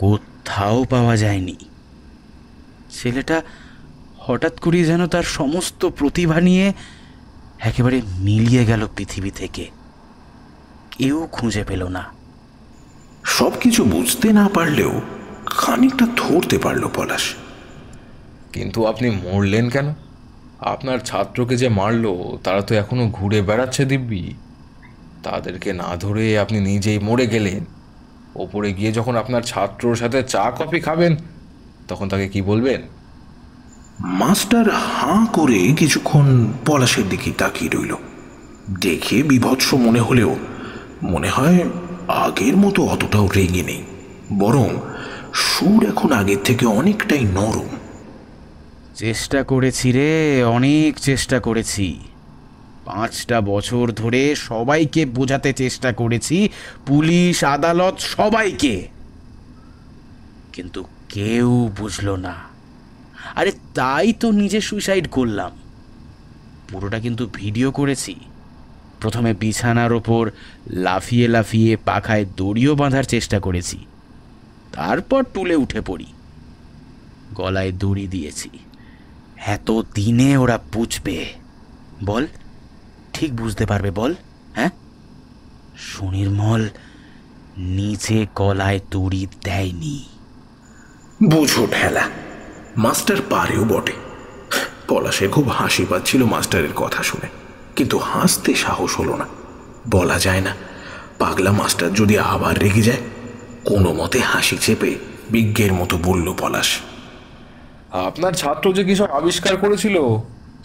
কোথাও পাওয়া যায়নি। ছেলেটা হঠাৎ করেই যেন তার সমস্ত প্রতিভা নিয়ে একেবারে মিলিয়ে গেল পৃথিবী থেকে, কেউ খুঁজে পেল না। সব কিছু বুঝতে না পারলেও খানিকটা ধরতে পারল পলাশ। কিন্তু আপনি মরলেন কেন? আপনার ছাত্রকে যে মারলো তারা তো এখনো ঘুরে বেড়াচ্ছে দিব্যি। তাদেরকে না ধরে আপনি নিজেই মরে গেলেন। ওপরে গিয়ে যখন আপনার ছাত্রর সাথে চা কফি খাবেন তখন তাকে কি বলবেন? মাস্টার হাঁ করে কিছুক্ষণ পলাশের দিকে তাকিয়ে রইল। দেখে বিভৎস মনে হলেও মনে হয় আগের মতো অতটাও রেগে নেই, বরং সুর এখন আগের থেকে অনেকটাই নরম। চেষ্টা করেছি রে, অনেক চেষ্টা করেছি। 5টা বছর ধরে সবাইকে বোঝাতে চেষ্টা করেছি, পুলিশ, আদালত, সবাইকে, কিন্তু কেউ বুঝলো না। আরে তাই তো নিজে সুইসাইড করলাম। পুরোটা কিন্তু ভিডিও করেছি। প্রথমে বিছানার ওপর লাফিয়ে লাফিয়ে পাখায় দড়িও বাঁধার চেষ্টা করেছি, তারপর টুলে উঠে পড়ি, গলায় দড়ি দিয়েছি। এত দিনে ওরা বুঝবে? বল, ঠিক বুঝতে পারবে বল? হ্যাঁ, সুনির্মল নিচে গলায় দড়ি দেয়নি। বুঝো ঠেলা, মাস্টার পারেও বটে। পলাশে খুব হাসি পাচ্ছিল মাস্টারের কথা শুনে, কিন্তু হাসতে সাহস হলো না। বলা যায় না, পাগলা মাস্টার যদি আবার রেগে যায়। কোনো মতে হাসি চেপে বিজ্ঞের মতো বলল পলাশ, আপনার ছাত্র যে কি সব আবিষ্কার করেছিল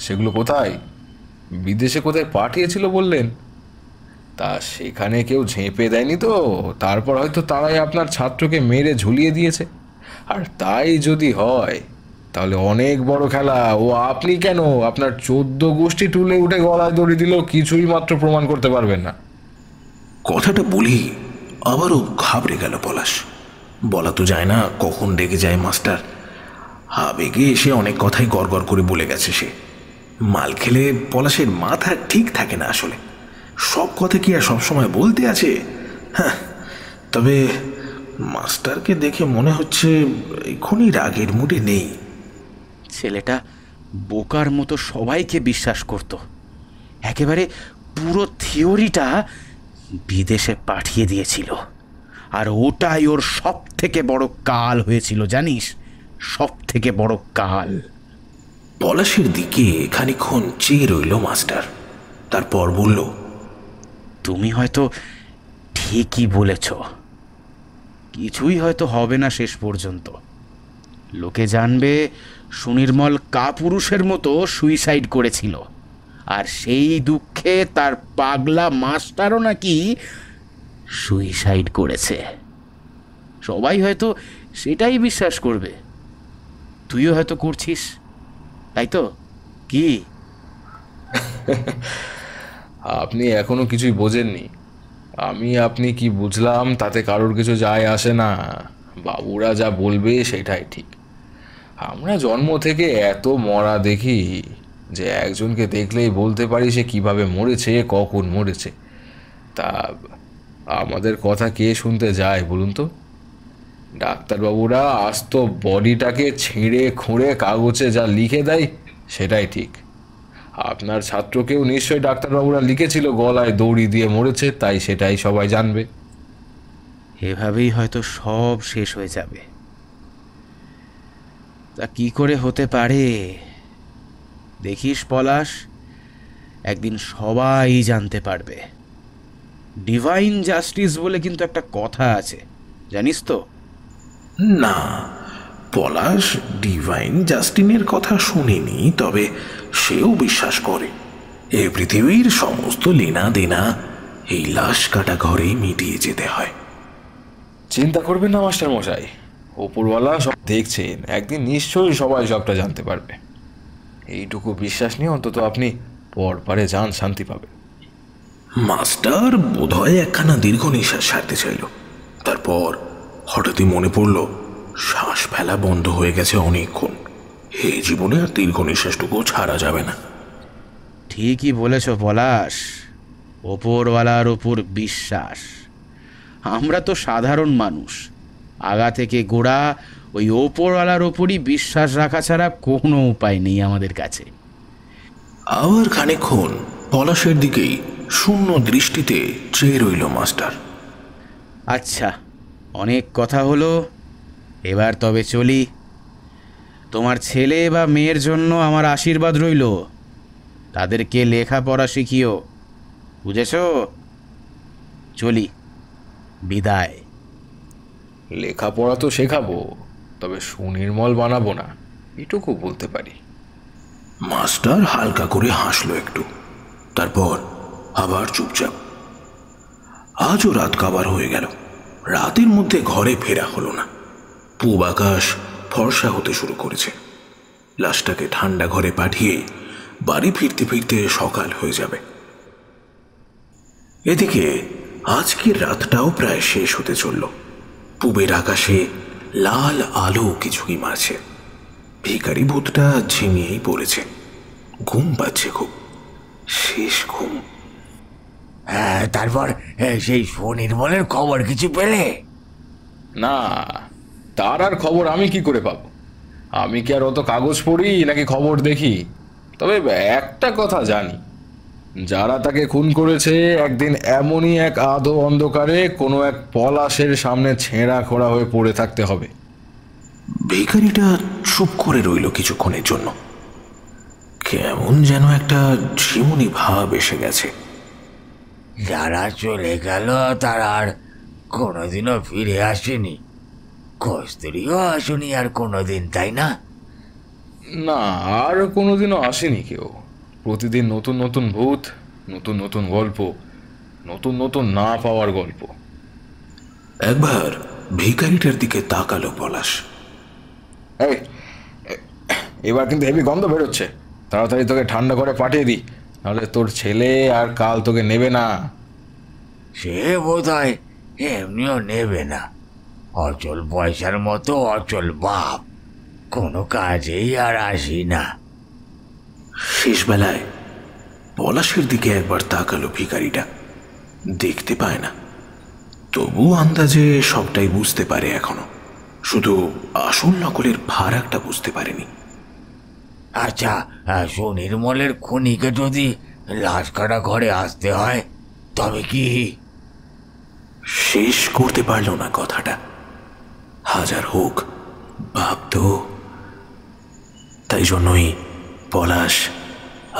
সেগুলো কোথায়? বিদেশে কোথায় পাঠিয়েছিল বললেন? তা সেখানে কেউ ঝেঁপে দেয়নি তো? তারপর হয়তো তারাই আপনার ছাত্রকে মেরে ঝুলিয়ে দিয়েছে। আর তাই যদি হয় তাহলে অনেক বড় খেলা। ও আপনি কেন, আপনার 14 গোষ্ঠী টুলে উঠে গলায় দড়ি দিলেও কিছুই মাত্র প্রমাণ করতে পারবেন না। কথাটা বলি আবারও ঘাবড়ে গেল পলাশ। বলা তো যায় না কখন রেগে যায় মাস্টার। আবেগে এসে অনেক কথাই গড়গড় করে বলে গেছে সে। মাল খেলে পলাশের মাথা ঠিক থাকে না আসলে। সব কথা কি আর সবসময় বলতে আছে? হ্যাঁ, তবে মাস্টারকে দেখে মনে হচ্ছে এখনই রাগের মুডে নেই। ছেলেটা বোকার মতো সবাইকে বিশ্বাস করত, একেবারে পুরো থিওরিটা বিদেশে পাঠিয়ে দিয়েছিল। আর ওটাই ওর সব থেকে বড় কাল হয়েছিল জানিস, সব থেকে বড় কাল। পলাশের দিকে খানিকক্ষণ চেয়ে রইল মাস্টার, তারপর বলল, তুমি হয়তো ঠিকই বলেছ, কিছুই হয়তো হবে না শেষ পর্যন্ত। লোকে জানবে সুনির্মল কাপুরুষের মতো সুইসাইড করেছিল, আর সেই দুঃখে তার পাগলা মাস্টারও নাকি সুইসাইড করেছে। সবাই হয়তো সেটাই বিশ্বাস করবে, তুইও হয়তো করছিস, তাই তো? কি আপনি এখনো কিছুই বোঝেননি। আপনি কি বুঝলাম তাতে কারোর কিছু যায় আসে না। বাবুরা যা বলবে সেটাই ঠিক। আমরা জন্ম থেকে এত মরা দেখি যে একজনকে দেখলেই বলতে পারি সে কিভাবে মরেছে, কখন মরেছে। তা আমাদের কথা কে শুনতে যায় বলুন তো? ডাক্তারবাবুরা আস্ত বডিটাকে ছিঁড়ে খুঁড়ে কাগজে যা লিখে দেয় সেটাই ঠিক। আপনার ছাত্রকেও নিশ্চয়ই ডাক্তারবাবুরা লিখেছিল গলায় দড়ি দিয়ে মরেছে, তাই সেটাই সবাই জানবে। এভাবেই হয়তো সব শেষ হয়ে যাবে। তা কি করে হতে পারে দেখিস পলাশ, একদিন সবাই জানতে পারবে। ডিভাইন জাস্টিস বলে কিন্তু একটা কথা আছে, জানিস তো? না, পলাশ ডিভাইন জাস্টিনের কথা শুনিনি, তবে সেও বিশ্বাস করে এই পৃথিবীর সমস্ত লেনা দেনা এই লাশ কাটা ঘরেই মিটিয়ে যেতে হয়। চিন্তা করবেন না মাস্টার মশাই, ওপরওয়ালা সব দেখছেন, একদিন নিশ্চয়ই সবাই সবটা জানতে পারবে। এইটুকু বিশ্বাস নিয়ে অন্তত আপনি পরপারে যান, শান্তি পাবেন। মাস্টার বোধহয় একখানা দীর্ঘ নিঃশ্বাস ছাড়তে চাইল। তারপর হঠাৎই মনে পড়ল শ্বাস ফেলা বন্ধ হয়ে গেছে অনেকক্ষণ। এই জীবনে আর দীর্ঘ নিঃশ্বাসটুকু ছাড়া যাবে না। ঠিকই বলেছ পলাশ, ওপরওয়ালার ওপর বিশ্বাস। আমরা তো সাধারণ মানুষ, আগা থেকে গোড়া ওই ওপরওয়ালার ওপরই বিশ্বাস রাখা ছাড়া কোনো উপায় নেই আমাদের কাছে। আবার খানিকক্ষণ পলাশের দিকেই শূন্য দৃষ্টিতে চেয়ে রইল মাস্টার। আচ্ছা, অনেক কথা হলো, এবার তবে চলি। তোমার ছেলে বা মেয়ের জন্য আমার আশীর্বাদ রইল। তাদেরকে লেখাপড়া শিখিও, বুঝেছ? চলি, বিদায়। লেখাপড়া তো শেখাবো, তবে সুনির্মল বানাবো না, এটুকু বলতে পারি। মাস্টার হালকা করে হাসল একটু, তারপর আবার চুপচাপ। আজও রাত কাবার হয়ে গেল। রাতের মধ্যে ঘরে ফেরা হলো না। পূব আকাশ ফর্সা হতে শুরু করেছে। লাশটাকে ঠান্ডা ঘরে পাঠিয়ে বাড়ি ফিরতে ফিরতে সকাল হয়ে যাবে। এদিকে আজকের রাতটাও প্রায় শেষ হতে চলল। পূবের আকাশে লাল আলো কিছুই মারছে। ভিখারি ভূতটা ঝিমিয়েই পড়েছে। ঘুম পাচ্ছে খুব, শেষ ঘুম। তারপর সেই সুনির্মলের খবর কিছু পেলে? না, তার আর খবর আমি কি করে পাবো? আমি কি আর অত কাগজ পড়ি নাকি খবর দেখি? তবে একটা কথা জানি, যারা তাকে খুন করেছে একদিন এমনই এক আধো অন্ধকারে কোনো এক পলাশের সামনে ছেঁড়া খোড়া হয়ে পড়ে থাকতে হবে। ভিখারিটা চুপ করে রইল কিছুক্ষণের জন্য। কেমন যেন একটা ঝিমুনি ভাব এসে গেছে। যারা চলে গেল তারা আর কোনোদিনও ফিরে আসেনি। কস্তুরীও আসেনি আর কোনোদিন, তাই না? না, আর কোনোদিনও আসেনি কেউ। প্রতিদিন নতুন নতুন ভূত, নতুন নতুন গল্প, নতুন নতুন না পাওয়ার গল্প। একবার ভিখারিটার দিকে তাকালো পলাশ। এই, এবার কিন্তু হেভি গন্ধ বেরোচ্ছে, তাড়াতাড়ি তোকে ঠান্ডা করে পাঠিয়ে দিই, নাহলে তোর ছেলে আর কাল তোকে নেবে না। সে বোধ হয় এমনিও নেবে না। অচল পয়সার মতো অচল বাপ, কোনো কাজেই আর আসি না। শেষ বেলায় পলাশের দিকে একবার তাকালো ভিখারিটা। দেখতে পায় না, তবু আন্দাজে সবটাই বুঝতে পারে এখনো। শুধু আসল নকলের ফারাকটা বুঝতে পারেনি। আচ্ছা, সুনির্মলের খুনিকে যদি লাশ কাটা ঘরে আসতে হয় তবে কি? শেষ করতে পারল না কথাটা। হাজার হোক ভাবত। তাই জন্যই পলাশ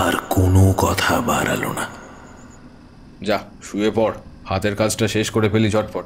আর কোনো কথা বাড়ালো না। যা শুয়ে পড়, হাতের কাজটা শেষ করে ফেলি ঝটপট।